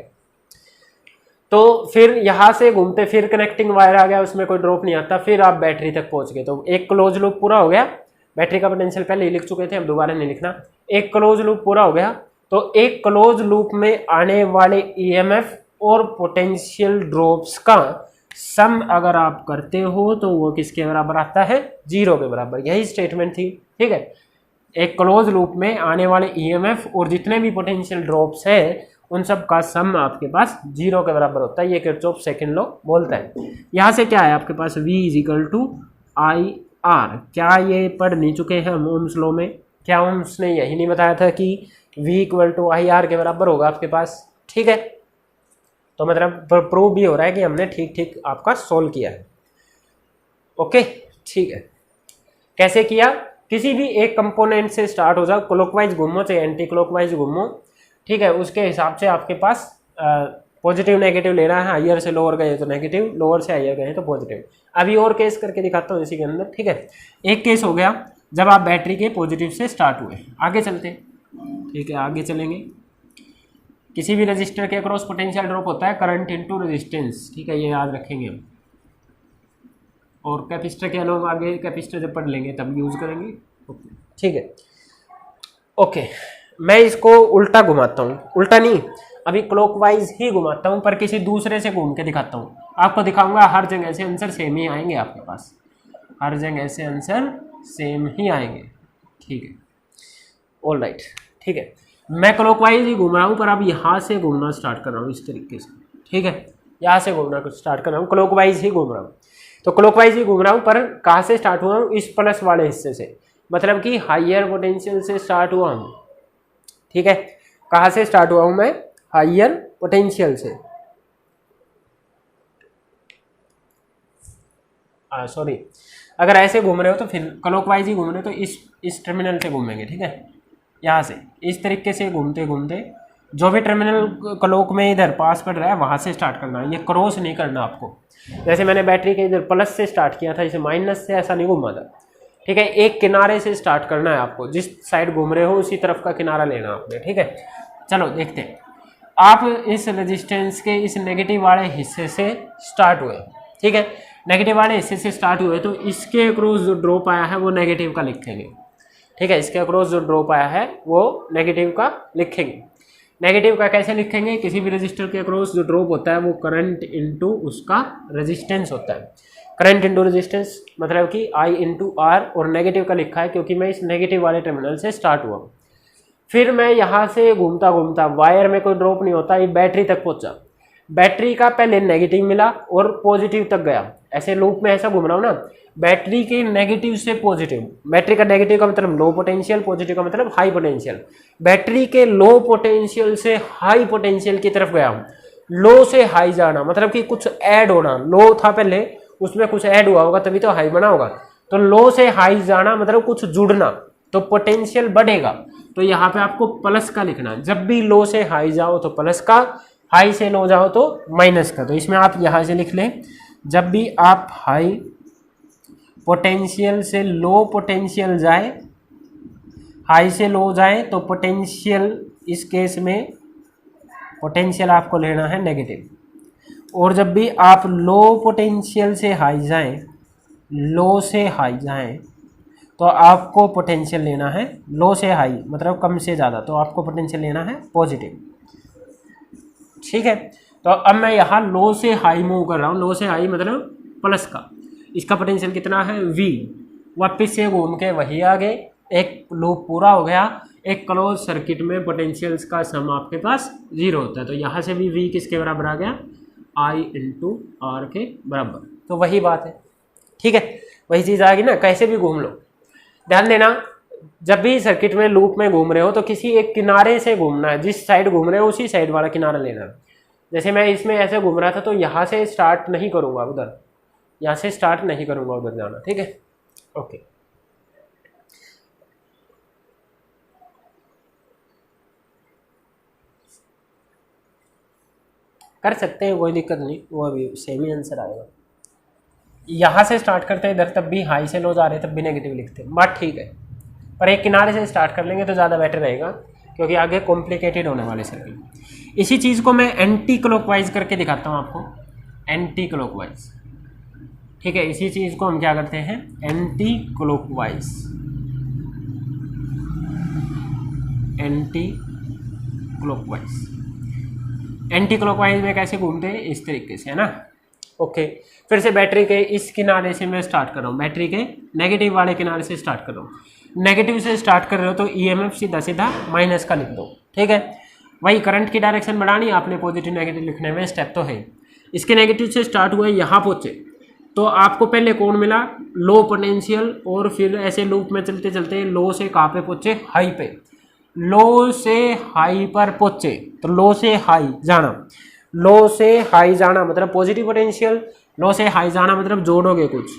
तो फिर यहाँ से घूमते फिर कनेक्टिंग वायर आ गया, उसमें कोई ड्रॉप नहीं आता, फिर आप बैटरी तक पहुँच गए। तो एक क्लोज लूप पूरा हो गया। बैटरी का पोटेंशियल पहले ही लिख चुके थे, अब दोबारा नहीं लिखना। एक क्लोज लूप पूरा हो गया। तो एक क्लोज लूप में आने वाले ईएमएफ और पोटेंशियल ड्रॉप्स का सम अगर आप करते हो तो वो किसके बराबर आता है? 0 के बराबर। यही स्टेटमेंट थी, ठीक है। एक क्लोज लूप में आने वाले ईएमएफ और जितने भी पोटेंशियल ड्रॉप्स हैं उन सब का सम आपके पास 0 के बराबर होता है। ये किरचॉफ सेकंड लॉ बोलता है। यहाँ से क्या है आपके पास? V = IR। क्या ये पढ़ नहीं चुके हैं हम ओम्स लॉ में? क्या ओम्स ने यही नहीं बताया था कि V = IR के बराबर होगा आपके पास, ठीक है। तो मतलब प्रूव भी हो रहा है कि हमने ठीक ठीक आपका सोल्व किया है। ओके, ठीक है। कैसे किया? किसी भी एक कंपोनेंट से स्टार्ट हो जाओ, क्लॉकवाइज घूमो चाहे एंटी क्लॉकवाइज घूमो, ठीक है। उसके हिसाब से आपके पास पॉजिटिव नेगेटिव लेना है। हायर से लोअर गए तो नेगेटिव, लोअर से हायर गए तो पॉजिटिव। अभी और केस करके दिखाता हूँ इसी के अंदर, ठीक है। एक केस हो गया जब आप बैटरी के पॉजिटिव से स्टार्ट हुए। आगे चलते, ठीक है, आगे चलेंगे। किसी भी रजिस्टर के अक्रॉस पोटेंशियल ड्रॉप होता है करंट इनटू रेजिस्टेंस, ठीक है, ये याद रखेंगे हम। और कैपेसिटर के अलावा आगे कैपेसिटर जब पढ़ लेंगे तब यूज़ करेंगे, ओके, ठीक है। ओके, मैं इसको उल्टा घुमाता हूँ, उल्टा नहीं, अभी क्लॉकवाइज ही घुमाता हूँ, पर किसी दूसरे से घूम के दिखाता हूँ। आपको दिखाऊंगा हर जगह से आंसर सेम ही आएंगे आपके पास, हर जगह से आंसर सेम ही आएंगे, ठीक है। ऑल राइट, ठीक है। मैं क्लॉकवाइज ही घूम रहा हूँ, पर अब यहाँ से घूमना स्टार्ट कर रहा हूँ इस तरीके से, ठीक है। यहाँ से घूमना स्टार्ट कर रहा हूँ, क्लॉकवाइज ही घूम रहा हूँ। तो क्लॉकवाइज ही घूम रहा हूँ, पर कहाँ से स्टार्ट हुआ हूँ? इस प्लस वाले हिस्से से, मतलब कि हायर पोटेंशियल से स्टार्ट हुआ हूँ, ठीक है। कहाँ से स्टार्ट हुआ हूँ मैं? हायर पोटेंशियल से, सॉरी, अगर ऐसे घूम रहे हो तो फिर क्लॉकवाइज ही घूम रहे हो तो इस टर्मिनल से घूमेंगे, ठीक है। यहाँ से इस तरीके से घूमते घूमते जो भी टर्मिनल क्लॉक में इधर पास पड़ रहा है वहाँ से स्टार्ट करना है, ये क्रॉस नहीं करना आपको। जैसे मैंने बैटरी के इधर प्लस से स्टार्ट किया था, इसे माइनस से ऐसा नहीं घूमा था, ठीक है। एक किनारे से स्टार्ट करना है आपको, जिस साइड घूम रहे हो उसी तरफ का किनारा लेना आपने, ठीक है। चलो देखते हैं। आप इस रेजिस्टेंस के इस नेगेटिव वाले हिस्से से स्टार्ट हुए, ठीक है। नेगेटिव वाले हिस्से से स्टार्ट हुए तो इसके अक्रॉस जो ड्रॉप आया है वो नेगेटिव का लिखेंगे। ठीक है, इसके अक्रॉस जो ड्रॉप आया है वो नेगेटिव का लिखेंगे। नेगेटिव का कैसे लिखेंगे, किसी भी रजिस्टर के अक्रॉस जो ड्रॉप होता है वो करंट इनटू उसका रेजिस्टेंस होता है। करंट इनटू रेजिस्टेंस मतलब कि I इंटू आर, और नेगेटिव का लिखा है क्योंकि मैं इस नेगेटिव वाले टर्मिनल से स्टार्ट हुआ। फिर मैं यहाँ से घूमता घूमता, वायर में कोई ड्रॉप नहीं होता, ये बैटरी तक पहुँचा। बैटरी का पहले नेगेटिव मिला और पॉजिटिव तक गया, ऐसे लूप में ऐसा घूम रहा हूँ ना। बैटरी के नेगेटिव से पॉजिटिव, बैटरी का नेगेटिव का मतलब लो पोटेंशियल, पॉजिटिव का मतलब हाई पोटेंशियल। बैटरी के लो पोटेंशियल से हाई पोटेंशियल की तरफ गया हूँ। लो से हाई जाना मतलब कि कुछ ऐड होना, लो था पहले उसमें कुछ ऐड हुआ होगा तभी तो हाई बना होगा। तो लो से हाई जाना मतलब कुछ जुड़ना, तो पोटेंशियल बढ़ेगा। तो यहाँ पे आपको प्लस का लिखना, जब भी लो से हाई जाओ तो प्लस का, हाई से लो जाओ तो माइनस का। तो इसमें आप यहाँ से लिख लें, जब भी आप हाई पोटेंशियल से लो पोटेंशियल जाए, हाई से लो जाए तो पोटेंशियल, इस केस में पोटेंशियल आपको लेना है नेगेटिव। और जब भी आप लो पोटेंशियल से हाई जाएं, लो से हाई जाएं, तो आपको पोटेंशियल लेना है लो से हाई मतलब कम से ज़्यादा, तो आपको पोटेंशियल लेना है पॉजिटिव। ठीक है, तो अब मैं यहाँ लो से हाई मूव कर रहा हूँ, लो से हाई मतलब प्लस का, इसका पोटेंशियल कितना है V। वापस से घूम के वही आगे, एक लूप पूरा हो गया। एक क्लोज सर्किट में पोटेंशियल्स का सम आपके पास 0 होता है, तो यहाँ से भी V किसके बराबर आ गया, I इंटू आर के बराबर। तो वही बात है, ठीक है, वही चीज़ आ गई ना, कैसे भी घूम लो। ध्यान देना, जब भी सर्किट में लूप में घूम रहे हो तो किसी एक किनारे से घूमना है, जिस साइड घूम रहे हो उसी साइड वाला किनारा लेना है। जैसे मैं इसमें ऐसे घूम रहा था तो यहाँ से स्टार्ट नहीं करूँगा उधर, यहाँ से स्टार्ट नहीं करूँगा उधर जाना, ठीक है, ओके। कर सकते हैं, कोई दिक्कत नहीं, वो अभी सेम ही आंसर आएगा। यहाँ से स्टार्ट करते हैं इधर, तब भी हाई से लो जा रहे तब भी नेगेटिव लिखते हैं, बात ठीक है। पर एक किनारे से स्टार्ट कर लेंगे तो ज़्यादा बेटर रहेगा, क्योंकि आगे कॉम्प्लिकेटेड होने वाले सर्किट। इसी चीज़ को मैं एंटी क्लॉकवाइज करके दिखाता हूँ आपको, एंटी क्लॉकवाइज, ठीक है। इसी चीज़ को हम क्या करते हैं, anti clockwise, anti clockwise. Anti clockwise में कैसे घूमते हैं, इस तरीके से, है ना, ओके। फिर से बैटरी के इस किनारे से मैं स्टार्ट कर रहा हूँ, बैटरी के नेगेटिव वाले किनारे से स्टार्ट कर रहा हूँ। नेगेटिव से स्टार्ट कर रहे हो तो ईएमएफ सीधा सीधा माइनस का लिख दो, ठीक है। वही करंट की डायरेक्शन बढ़ानी, आपने पॉजिटिव नेगेटिव लिखने में स्टेप तो है। इसके नेगेटिव से स्टार्ट हुए, यहाँ पहुँचे तो आपको पहले कौन मिला, लो पोटेंशियल, और फिर ऐसे लूप में चलते चलते लो से कहाँ पे पहुँचे, हाई पे। लो से हाई पर पहुँचे तो लो से हाई जाना, लो से हाई जाना मतलब पॉजिटिव पोटेंशियल, लो से हाई जाना मतलब जोड़ोगे, कुछ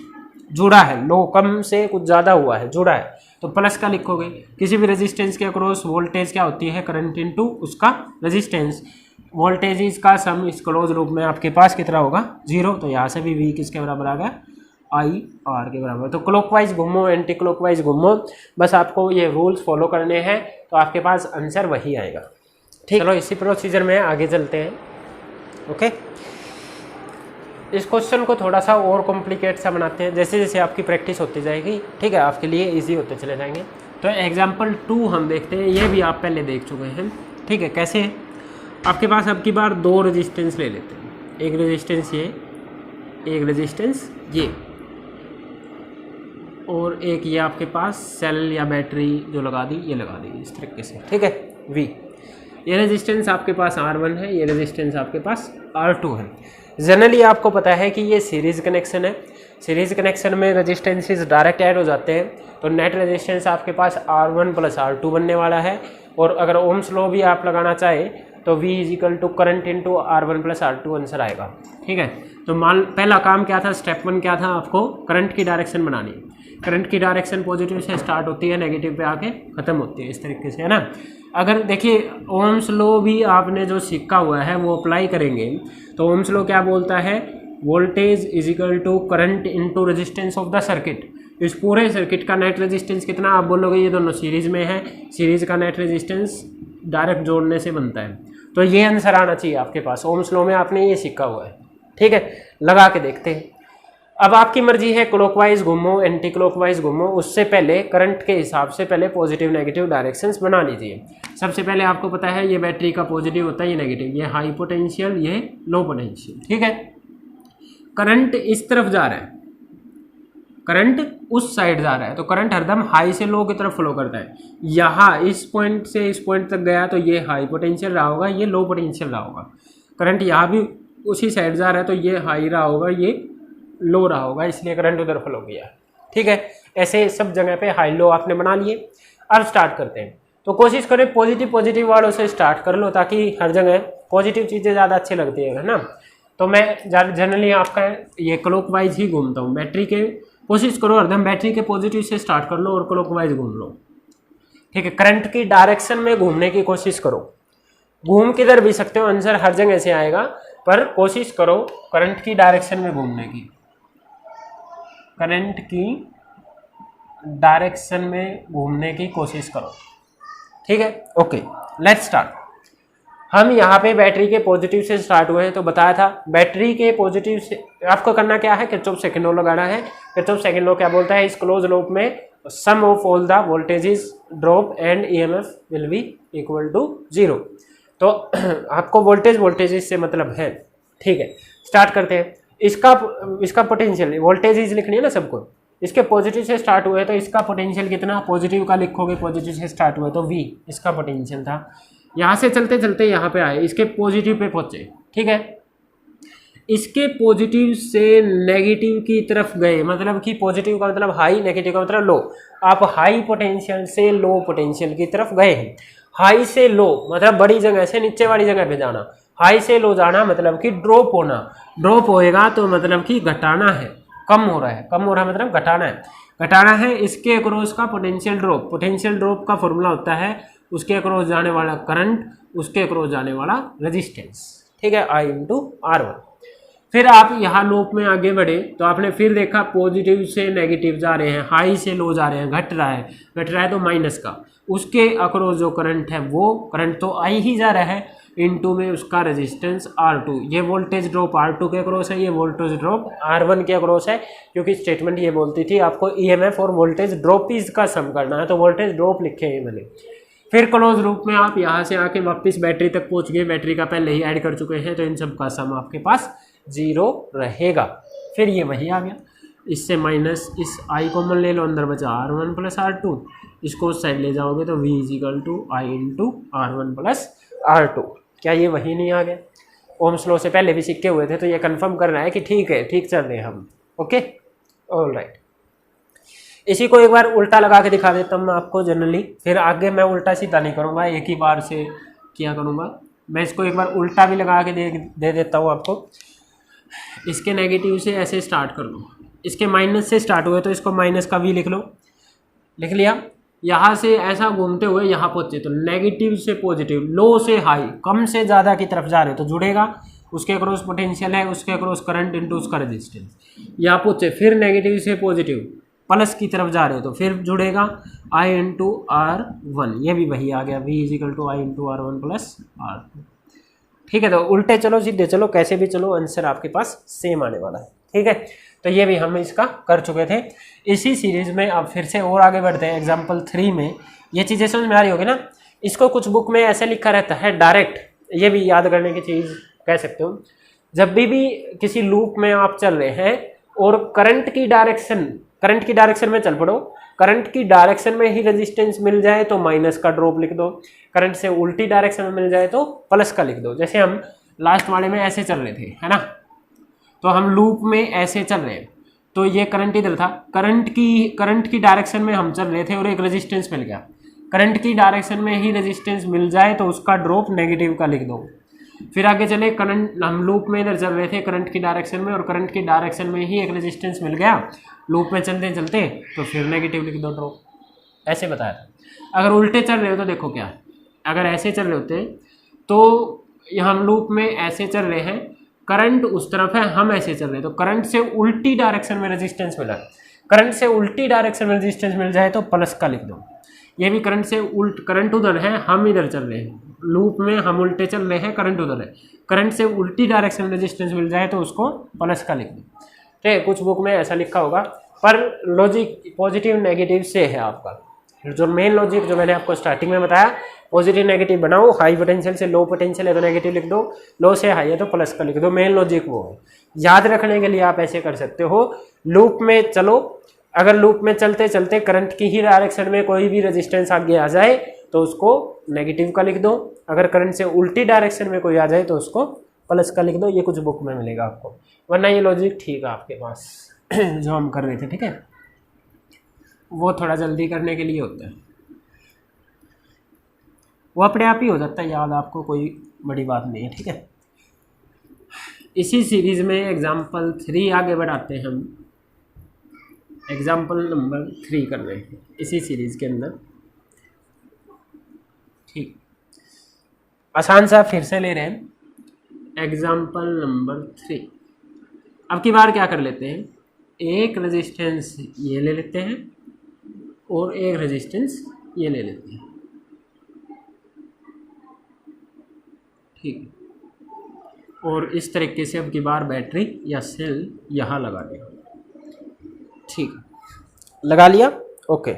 जुड़ा है, लो कम से कुछ ज़्यादा हुआ है, जुड़ा है, तो प्लस का लिखोगे। किसी भी रेजिस्टेंस के अक्रॉस वोल्टेज क्या होती है, करंट इनटू उसका रेजिस्टेंस। वोल्टेज का सम इस क्लोज लूप में आपके पास कितना होगा, 0, तो यहाँ से भी V किसके बराबर आ गया, I R के बराबर। तो क्लॉकवाइज घूमो, एंटी क्लॉकवाइज घूमो, बस आपको ये रूल्स फॉलो करने हैं तो आपके पास आंसर वही आएगा, ठीक। चलो इसी प्रोसीजर में आगे चलते हैं, ओके। इस क्वेश्चन को थोड़ा सा और कॉम्प्लिकेट सा बनाते हैं, जैसे जैसे आपकी प्रैक्टिस होती जाएगी, ठीक है, आपके लिए इजी होते चले जाएंगे। तो एग्जाम्पल 2 हम देखते हैं, ये भी आप पहले देख चुके हैं, ठीक है। कैसे, आपके पास अब की बार 2 रेजिस्टेंस ले लेते हैं, एक रेजिस्टेंस ये, एक रेजिस्टेंस ये, और एक ये आपके पास सेल या बैटरी जो लगा दी, ये लगा दी इस तरीके से, ठीक है, V। ये रेजिस्टेंस आपके पास R1 है, ये रेजिस्टेंस आपके पास R2 है। जनरली आपको पता है कि ये सीरीज़ कनेक्शन है, सीरीज़ कनेक्शन में रेजिस्टेंसेस डायरेक्ट ऐड हो जाते हैं, तो नेट रेजिस्टेंस आपके पास R1 प्लस R2 बनने वाला है। और अगर ओम्स लॉ भी आप लगाना चाहे तो V is equal to current into R1 plus R2 answer आएगा, ठीक है। तो मान पहला काम क्या था, स्टेप 1 क्या था, आपको करंट की डायरेक्शन बनानी है। करंट की डायरेक्शन पॉजिटिव से स्टार्ट होती है, नेगेटिव पे आके ख़त्म होती है, इस तरीके से, है ना। अगर देखिए ओम्स लॉ भी आपने जो सीखा हुआ है वो अप्लाई करेंगे तो ओम्स लॉ क्या बोलता है, voltage is equal to current into resistance of the circuit. इस पूरे सर्किट का नेट रेजिस्टेंस कितना, आप बोलोगे ये दोनों सीरीज में है, सीरीज का नेट रेजिस्टेंस डायरेक्ट जोड़ने से बनता है, तो ये आंसर आना चाहिए आपके पास। ओम्स लॉ में आपने ये सीखा हुआ है, ठीक है। लगा के देखते हैं। अब आपकी मर्जी है क्लॉकवाइज घूमो एंटी क्लॉकवाइज घूमो, उससे पहले करंट के हिसाब से पहले पॉजिटिव नेगेटिव डायरेक्शंस बना लीजिए। सबसे पहले आपको पता है ये बैटरी का पॉजिटिव होता है, ये नेगेटिव, ये हाई पोटेंशियल, ये लो पोटेंशियल, ठीक है। करंट इस तरफ जा रहा है, करंट उस साइड जा रहा है, तो करंट हरदम हाई से लो की तरफ फ्लो करता है। यहाँ इस पॉइंट से इस पॉइंट तक गया तो ये हाई पोटेंशियल रहा होगा, ये लो पोटेंशियल रहा होगा। करंट यहाँ भी उसी साइड जा रहा है तो ये हाई रहा होगा, ये लो रहा होगा, इसलिए करंट उधर फ्लो किया, ठीक है। ऐसे सब जगह पे हाई लो आपने बना लिए। अब स्टार्ट करते हैं, तो कोशिश करें पॉजिटिव पॉजिटिव वालों से स्टार्ट कर लो ताकि हर जगह पॉजिटिव चीज़ें ज़्यादा अच्छी लगती है ना। तो मैं जनरली आपका ये क्लॉकवाइज ही घूमता हूँ। बैटरी के कोशिश करो हरदम बैटरी के पॉजिटिव से स्टार्ट कर लो और क्लॉकवाइज घूम लो, ठीक है। करंट की डायरेक्शन में घूमने की कोशिश करो, घूम किधर भी सकते हो, आंसर हर जगह से आएगा, पर कोशिश करो करंट की डायरेक्शन में घूमने की, करंट की डायरेक्शन में घूमने की कोशिश करो, ठीक है। Okay, let's start. हम यहाँ पे बैटरी के पॉजिटिव से स्टार्ट हुए हैं, तो बताया था बैटरी के पॉजिटिव से आपको करना क्या है, किरचॉफ सेकंड लॉ लगाना है। किरचॉफ सेकंड लॉ क्या बोलता है, इस क्लोज लूप में sum of all the voltages drop and EMF will be equal to 0। तो आपको वोल्टेजेस से मतलब है, ठीक है। स्टार्ट करते हैं। इसका पोटेंशियल वोल्टेजेस लिखनी है ना सबको, इसके पॉजिटिव से स्टार्ट हुए तो इसका पोटेंशियल कितना, पॉजिटिव का लिखोगे, पॉजिटिव से स्टार्ट हुए तो V इसका पोटेंशियल था। यहाँ से चलते चलते यहाँ पे आए, इसके पॉजिटिव पे पहुँचे, ठीक है। इसके पॉजिटिव से नेगेटिव की तरफ गए, मतलब कि पॉजिटिव का मतलब हाई, नेगेटिव का मतलब लो। आप हाई पोटेंशियल से लो पोटेंशियल की तरफ गए हैं। हाई से लो मतलब बड़ी जगह से नीचे वाली जगह पे जाना, हाई से लो जाना मतलब कि ड्रॉप होना। ड्रॉप होएगा तो मतलब कि घटाना है, कम हो रहा है, कम हो रहा है मतलब घटाना है, घटाना है। इसके अक्रॉस का पोटेंशियल ड्रॉप का फॉर्मूला होता है उसके अक्रॉस जाने वाला करंट, उसके अक्रॉस जाने वाला रेजिस्टेंस, ठीक है, I × R1। फिर आप यहाँ लूप में आगे बढ़े तो आपने फिर देखा पॉजिटिव से नेगेटिव जा रहे हैं, हाई से लो जा रहे हैं, घट रहा है तो माइनस का, उसके अक्रॉस जो करंट है वो करंट तो आई ही जा रहा है, इनटू में उसका रेजिस्टेंस R2। ये वोल्टेज ड्रॉप R2 के अक्रॉस है, ये वोल्टेज ड्रॉप R1 के अक्रॉस है, क्योंकि स्टेटमेंट ये बोलती थी आपको EMF और वोल्टेज ड्रॉप का सम करना है, तो वोल्टेज ड्रॉप लिखे हैं मैंने। फिर क्लोज लूप में आप यहाँ से आके वापस बैटरी तक पहुँच गए, बैटरी का पहले ही ऐड कर चुके हैं, तो इन सब का सम आपके पास 0 रहेगा। फिर ये वही आ गया, इससे माइनस इस I कॉमन ले लो, अंदर बचा R1 + R2, इसको उस साइड ले जाओगे तो V = I × R1 + R2। क्या ये वही नहीं आ गया? ओम्स लॉ से पहले भी सीखे हुए थे, तो ये कंफर्म करना है कि ठीक है, ठीक चल रहे हैं हम। Okay, all right. इसी को एक बार उल्टा लगा के दिखा देता हूँ मैं आपको जनरली, फिर आगे मैं उल्टा सीधा नहीं करूँगा, एक ही बार से किया करूँगा। मैं इसको एक बार उल्टा भी लगा के दे देता हूँ आपको। इसके नेगेटिव से ऐसे स्टार्ट कर लो, इसके माइनस से स्टार्ट हुए तो इसको माइनस का V लिख लो, लिख लिया। यहाँ से ऐसा घूमते हुए यहाँ पहुँचे तो नेगेटिव से पॉजिटिव, लो से हाई, कम से ज़्यादा की तरफ जा रहे तो जुड़ेगा, उसके अक्रॉस पोटेंशियल है, उसके अक्रॉस करंट इनटू उसका रेजिस्टेंस। यहाँ पहुँचे फिर नेगेटिव से पॉजिटिव प्लस की तरफ जा रहे हो तो फिर जुड़ेगा I × R1, ये भी वही आ गया, V = I × R1 + R2। ठीक है, तो उल्टे चलो सीधे चलो कैसे भी चलो, आंसर आपके पास सेम आने वाला है। ठीक है, तो ये भी हम इसका कर चुके थे। इसी सीरीज में अब फिर से और आगे बढ़ते हैं। एग्जाम्पल 3 में ये चीज़ें समझ में आ रही होगी ना। इसको कुछ बुक में ऐसे लिखा रहता है डायरेक्ट, ये भी याद करने की चीज़ कह सकते हो। जब भी किसी लूप में आप चल रहे हैं और करंट की डायरेक्शन में चल पड़ो, करंट की डायरेक्शन में ही रेजिस्टेंस मिल जाए तो माइनस का ड्रॉप लिख दो, करंट से उल्टी डायरेक्शन में मिल जाए तो प्लस का लिख दो। जैसे हम लास्ट वाले में ऐसे चल रहे थे, है ना, तो हम लूप में ऐसे चल रहे हैं, तो ये करंट इधर था, करंट की डायरेक्शन में हम चल रहे थे और एक रेजिस्टेंस मिल गया। करंट की डायरेक्शन में ही रेजिस्टेंस मिल जाए तो उसका ड्रॉप नेगेटिव का लिख दो। फिर आगे चले, करंट हम लूप में इधर चल रहे थे करंट की डायरेक्शन में और करंट की डायरेक्शन में ही एक रेजिस्टेंस मिल गया, लूप में चलते चलते तो फिर नेगेटिव लिख दो ड्रॉप, ऐसे बताया था। अगर उल्टे चल रहे हो तो देखो क्या, अगर ऐसे चल रहे होते तो हम लूप में ऐसे चल रहे हैं, करंट उस तरफ है, हम ऐसे चल रहे हैं, तो करंट से उल्टी डायरेक्शन में रेजिस्टेंस मिला, करंट से उल्टी डायरेक्शन में रेजिस्टेंस मिल जाए तो प्लस का लिख दो। ये भी करंट से करंट उधर है, हम इधर चल रहे हैं, लूप में हम उल्टे चल रहे हैं, करंट उधर है, करंट से उल्टी डायरेक्शन में रेजिस्टेंस मिल जाए तो उसको प्लस का लिख दो। ठीक है, कुछ बुक में ऐसा लिखा होगा, पर लॉजिक पॉजिटिव नेगेटिव से है आपका। जो मेन लॉजिक जो मैंने आपको स्टार्टिंग में बताया, पॉजिटिव नेगेटिव बनाओ, हाई पोटेंशियल से लो पोटेंशियल है तो नेगेटिव लिख दो, लो से हाई है तो प्लस का लिख दो, मेन लॉजिक वो है। याद रखने के लिए आप ऐसे कर सकते हो, लूप में चलो, अगर लूप में चलते चलते करंट की ही डायरेक्शन में कोई भी रेजिस्टेंस आगे आ जाए तो उसको नेगेटिव का लिख दो, अगर करंट से उल्टी डायरेक्शन में कोई आ जाए तो उसको प्लस का लिख दो। ये कुछ बुक में मिलेगा आपको, वरना ये लॉजिक ठीक है आपके पास जो हम कर रहे थे, ठीक है, वो थोड़ा जल्दी करने के लिए होता है, वो अपने आप ही हो जाता है याद, आपको कोई बड़ी बात नहीं है, ठीक है। इसी सीरीज में एग्जाम्पल 3 आगे बढ़ाते हैं हम, एग्जाम्पल नंबर 3 कर रहे हैं इसी सीरीज के अंदर, ठीक। आसान सा फिर से ले रहे हैं, एग्जाम्पल नंबर 3। अब की बार क्या कर लेते हैं, एक रेजिस्टेंस ये ले लेते हैं और एक रेजिस्टेंस ये ले लेते हैं, ठीक। और इस तरीके से अब की बार बैटरी या सेल यहाँ लगा दें, ठीक, लगा लिया, ओके।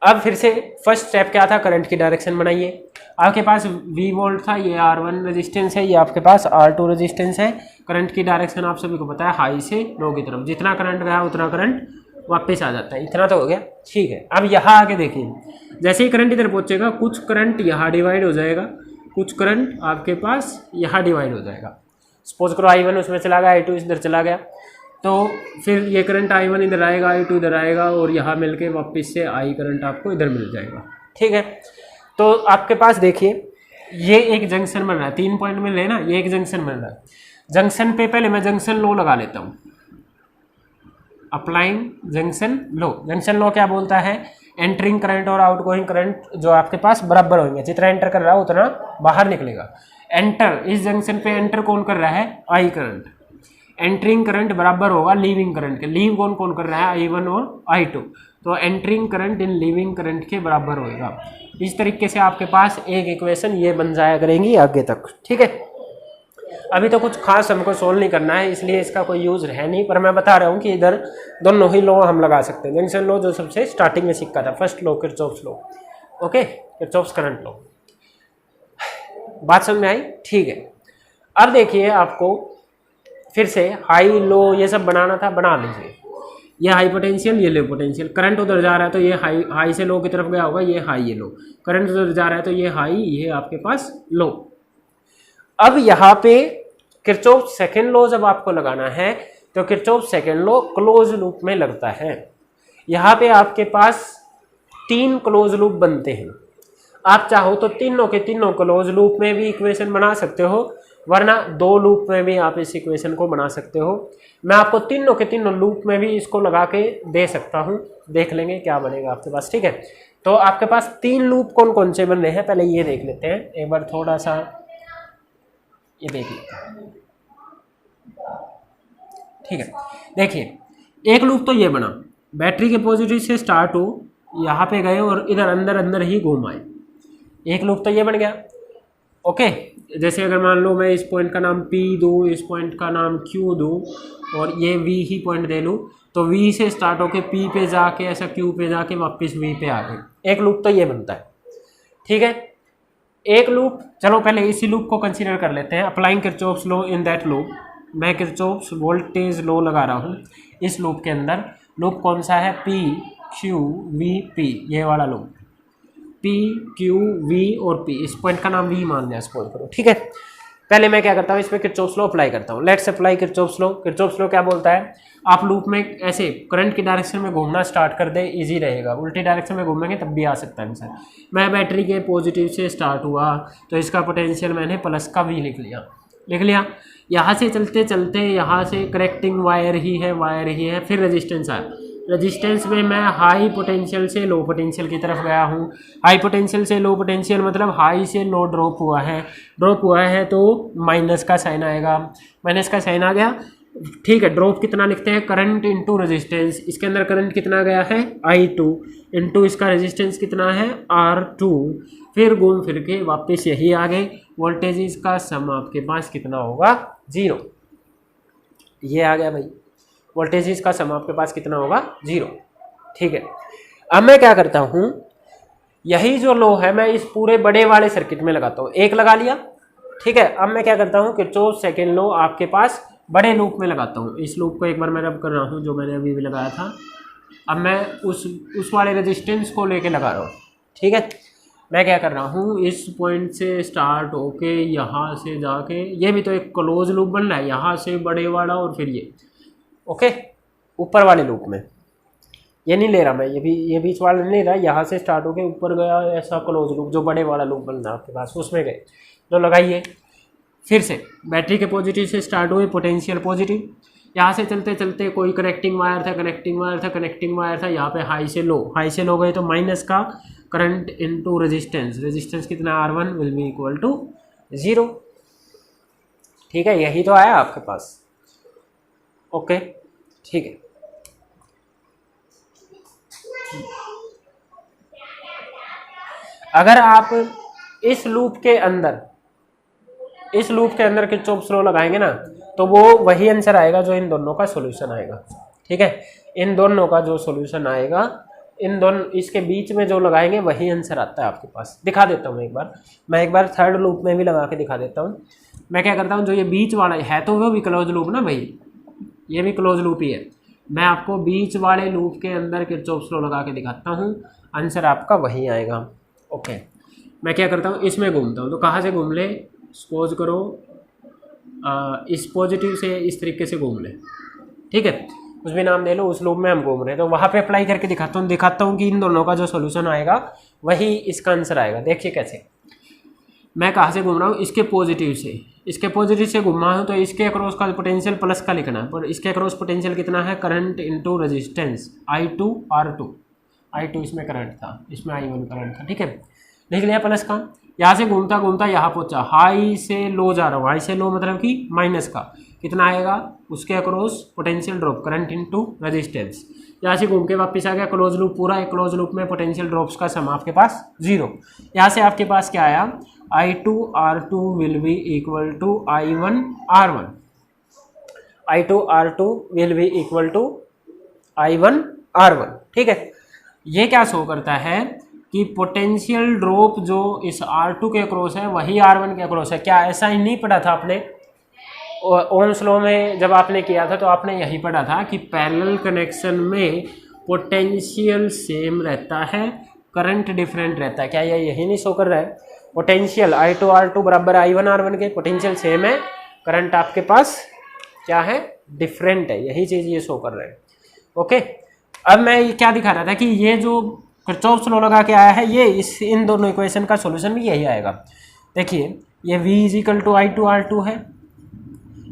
अब फिर से फर्स्ट स्टेप क्या था, करंट की डायरेक्शन बनाइए। आपके पास V वोल्ट था, ये R1 रेजिस्टेंस है, ये आपके पास R2 रेजिस्टेंस है। करंट की डायरेक्शन आप सभी को पता है, हाई से लो की तरफ, जितना करंट गया उतना करंट वापस आ जाता है, इतना तो हो गया, ठीक है। अब यहाँ आके देखिए, जैसे ही करंट इधर पहुँचेगा, कुछ करंट यहाँ डिवाइड हो जाएगा, कुछ करंट आपके पास यहाँ डिवाइड हो जाएगा। सपोज करो I1 उसमें चला गया, I2 इधर चला गया, तो फिर ये करंट I1 इधर आएगा, I2 इधर आएगा, और यहाँ मिलके वापस से I करंट आपको इधर मिल जाएगा, ठीक है। तो आपके पास देखिए, ये एक जंक्शन बन रहा है, 3 पॉइंट मिल रहे हैं ना, ये एक जंक्शन बन रहा है। जंक्शन पे पहले मैं जंक्शन लो लगा लेता हूँ, अप्लाइंग जंक्शन लो। जंक्शन लो क्या बोलता है, एंटरिंग करंट और आउटगोइंग करंट जो आपके पास बराबर होंगे, जितना एंटर कर रहा है उतना बाहर निकलेगा। एंटर, इस जंक्शन पे एंटर कौन कर रहा है, I करंट। एंटरिंग करंट बराबर होगा लीविंग करंट के, लीव कौन कौन कर रहा है, I1 और I2, तो entering current in leaving current के बराबर होएगा। इस तरीके से आपके पास एक इक्वेशन ये बन जाया करेंगी आगे तक, ठीक है। अभी तो कुछ खास हमको सोल्व नहीं करना है, इसलिए इसका कोई यूज है नहीं, पर मैं बता रहा हूँ कि इधर दोनों ही लो हम लगा सकते हैं। जंक्शन लो जो सबसे स्टार्टिंग में सीखा था, फर्स्ट लो किरचॉफ्स लो, ओके, किरचॉफ्स करंट लो। बात समझ में आई, ठीक है। अब देखिए, आपको फिर से हाई लो ये सब बनाना था, बना लीजिए। ये हाई पोटेंशियल, ये लो पोटेंशियल, करंट उधर जा रहा है तो ये हाई से लो की तरफ गया होगा, ये हाई ये लो, करंट उधर जा रहा है तो ये हाई, ये आपके पास लो। अब यहाँ पे किरचॉफ सेकंड लॉ जब आपको लगाना है तो Kirchhoff second law close loop में लगता है। यहाँ पे आपके पास 3 क्लोज लूप बनते हैं। आप चाहो तो तीनों के तीनों क्लोज लूप में भी इक्वेशन बना सकते हो, वरना 2 लूप में भी आप इस इक्वेशन को बना सकते हो। मैं आपको तीनों के तीनों लूप में भी इसको लगा के दे सकता हूँ, देख लेंगे क्या बनेगा आपके पास, ठीक है। तो आपके पास 3 लूप कौन कौन से बन रहे हैं, पहले ये देख लेते हैं एक बार, थोड़ा सा ये देख लेते हैं, ठीक है। देखिए, एक लूप तो ये बना, बैटरी के पॉजिटिव से स्टार्ट हो, यहाँ पे गए और इधर अंदर अंदर ही घूम आए, एक लूप तो ये बन गया, ओके। जैसे अगर मान लो मैं इस पॉइंट का नाम P दूँ, इस पॉइंट का नाम Q दूँ और ये V ही पॉइंट दे लूँ, तो V से स्टार्ट होके P पे जाके ऐसा Q पे जाके वापस V पे आ गए, एक लूप तो ये बनता है, ठीक है। एक लूप, चलो पहले इसी लूप को कंसीडर कर लेते हैं, applying Kirchhoff's law in that loop. मैं किरचॉफ्स वोल्टेज लॉ लगा रहा हूँ इस लूप के अंदर। लूप कौन सा है, P Q V P, ये वाला लूप, P Q V और P, इस पॉइंट का नाम V मान लिया सपोज करो, ठीक है। पहले मैं क्या करता हूँ, इस पर किरचॉफ्स लॉ अप्लाई करता हूँ। Let's apply Kirchhoff's law. Kirchhoff's law क्या बोलता है, आप लूप में ऐसे करंट की डायरेक्शन में घूमना स्टार्ट कर दे, इजी रहेगा। उल्टी डायरेक्शन में घूमेंगे तब भी आ सकता है आंसर। मैं बैटरी के पॉजिटिव से स्टार्ट हुआ तो इसका पोटेंशियल मैंने प्लस का V लिख लिया। यहाँ से चलते चलते यहाँ से करेक्टिंग वायर ही है, फिर रेजिस्टेंस आया। रेजिस्टेंस में मैं हाई पोटेंशियल से लो पोटेंशियल की तरफ गया हूँ। हाई पोटेंशियल से लो पोटेंशियल मतलब हाई से लो ड्रॉप हुआ है तो माइनस का साइन आएगा, माइनस का साइन आ गया, ठीक है। ड्रॉप कितना लिखते हैं, करंट इंटू रेजिस्टेंस। इसके अंदर करंट कितना गया है, I2 इंटू इसका रेजिस्टेंस कितना है, R2। फिर घूम फिर के वापस यही आ गए। वोल्टेज का सम आपके पास कितना होगा, 0। ये आ गया भाई, वोल्टेजेस का सम आपके पास कितना होगा 0। ठीक है, अब मैं क्या करता हूँ, यही जो लो है मैं इस पूरे बड़े वाले सर्किट में लगाता हूँ, एक लगा लिया। ठीक है, अब मैं क्या करता हूँ, किरचॉफ सेकंड लो आपके पास बड़े लूप में लगाता हूँ। इस लूप को एक बार मैं रब कर रहा हूँ जो मैंने अभी भी लगाया था। अब मैं उस वाले रेजिस्टेंस को लेके लगा रहा हूँ। ठीक है, मैं क्या कर रहा हूँ, इस पॉइंट से स्टार्ट होके यहाँ से जाके, ये भी तो एक क्लोज लूप बन रहा है, यहाँ से बड़े वाला और फिर ये, ओके, ऊपर वाले लूप में ये नहीं ले रहा मैं, ये बीच वाला नहीं ले रहा, यहाँ से स्टार्ट होके ऊपर गया, ऐसा क्लोज लूप जो बड़े वाला लूप बन रहा है आपके पास, उसमें गए तो लगाइए। फिर से बैटरी के पॉजिटिव से स्टार्ट हुए, पोटेंशियल पॉजिटिव, यहाँ से चलते चलते कोई कनेक्टिंग वायर था, कनेक्टिंग वायर था, यहाँ पे हाई से लो गए तो माइनस का करंट इनटू रेजिस्टेंस कितना R1 will be equal to 0। ठीक है, यही तो आया आपके पास। ओके, ठीक है, अगर आप इस लूप के अंदर किरचॉफ लॉ लगाएंगे ना, तो वो वही आंसर आएगा जो इन दोनों का सॉल्यूशन आएगा। ठीक है, इन दोनों का जो सॉल्यूशन आएगा, इन दोनों इसके बीच में जो लगाएंगे वही आंसर आता है आपके पास। दिखा देता हूँ मैं एक बार थर्ड लूप में भी लगा के दिखा देता हूँ। मैं क्या करता हूँ, जो ये बीच वाला है तो वो भी क्लोज लूप ना भाई, ये भी क्लोज लूप ही है। मैं आपको बीच वाले लूप के अंदर किरचॉफ लॉ लगा के दिखाता हूँ, आंसर आपका वही आएगा। ओके, मैं क्या करता हूँ, इसमें घूमता हूँ, तो कहाँ से घूम ले, सपोज करो इस पॉजिटिव से इस तरीके से घूम ले। ठीक है, कुछ भी नाम दे लो, उस लूप में हम घूम रहे हैं, तो वहाँ पे अप्लाई करके दिखाता हूँ कि इन दोनों का जो सॉल्यूशन आएगा वही इसका आंसर आएगा। देखिए कैसे, मैं कहाँ से घूम रहा हूँ, इसके पॉजिटिव से घूमा हूँ, तो इसके अक्रॉस का पोटेंशियल प्लस का लिखना है, पर इसके अक्रॉस पोटेंशियल कितना है, करंट इनटू रेजिस्टेंस I2 इसमें करंट था, इसमें I1 करंट था। ठीक है, लिख लिया प्लस का। यहाँ से घूमता घूमता यहाँ पहुँचा, हाई से लो जा रहा हूँ, हाई से लो मतलब कि माइनस का कितना आएगा, उसके across potential drop current into resistance. यहाँ से घूम के वापस आ गया, क्लोज लूप पूरा, एक क्लोज लूप में पोटेंशियल ड्रॉप्स का सम आपके पास 0। यहाँ से आपके पास क्या आया, I2 R2 will be equal to I1 R1, I2 R2 will be equal to I1 R1। ठीक है, ये क्या शो करता है कि पोटेंशियल ड्रॉप जो इस R2 के अक्रॉस है वही R1 के अक्रॉस है। क्या ऐसा ही नहीं पढ़ा था आपने ओम्स लॉ में, जब आपने किया था तो आपने यही पढ़ा था कि पैरेलल कनेक्शन में पोटेंशियल सेम रहता है, करंट डिफरेंट रहता है। क्या यही नहीं शो कर रहा है, पोटेंशियल I2 R2 बराबर I1 R1 के, पोटेंशियल सेम है, करंट आपके पास क्या है, डिफरेंट है, यही चीज़ ये शो कर रहा है। ओके, अब मैं क्या दिखा रहा था कि ये जो किरचॉफ लॉ लगा के आया है, ये इन दोनों इक्वेशन का सॉल्यूशन भी यही आएगा। देखिए, ये V is equal to I2 R2 है,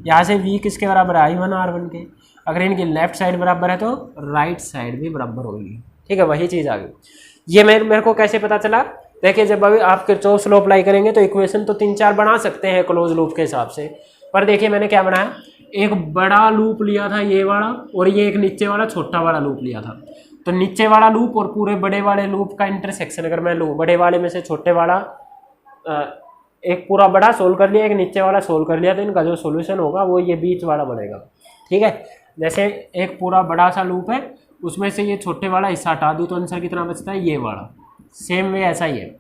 यहाँ से V किसके बराबर है, I1 R1 के। अगर इनकी लेफ्ट साइड बराबर है तो राइट साइड भी बराबर होगी। ठीक है, वही चीज़ आ गई। ये मेरे को कैसे पता चला, देखिए जब अभी आप किरचॉफ लॉ अप्लाई करेंगे तो इक्वेशन तो 3-4 बना सकते हैं क्लोज लूप के हिसाब से, पर देखिए मैंने क्या बनाया, एक बड़ा लूप लिया था ये वाला, और ये एक नीचे वाला छोटा वाला लूप लिया था। तो नीचे वाला लूप और पूरे बड़े वाले लूप का इंटरसेक्शन अगर मैं लूँ, बड़े वाले में से छोटे वाला एक पूरा बड़ा सोल्व कर लिया, एक नीचे वाला सोल्व कर लिया, तो इनका जो सॉल्यूशन होगा वो ये बीच वाला बनेगा। ठीक है, जैसे एक पूरा बड़ा सा लूप है, उसमें से ये छोटे वाला हिस्सा हटा दूँ तो आंसर कितना बचता है, ये वाला। सेम वे ऐसा ही है,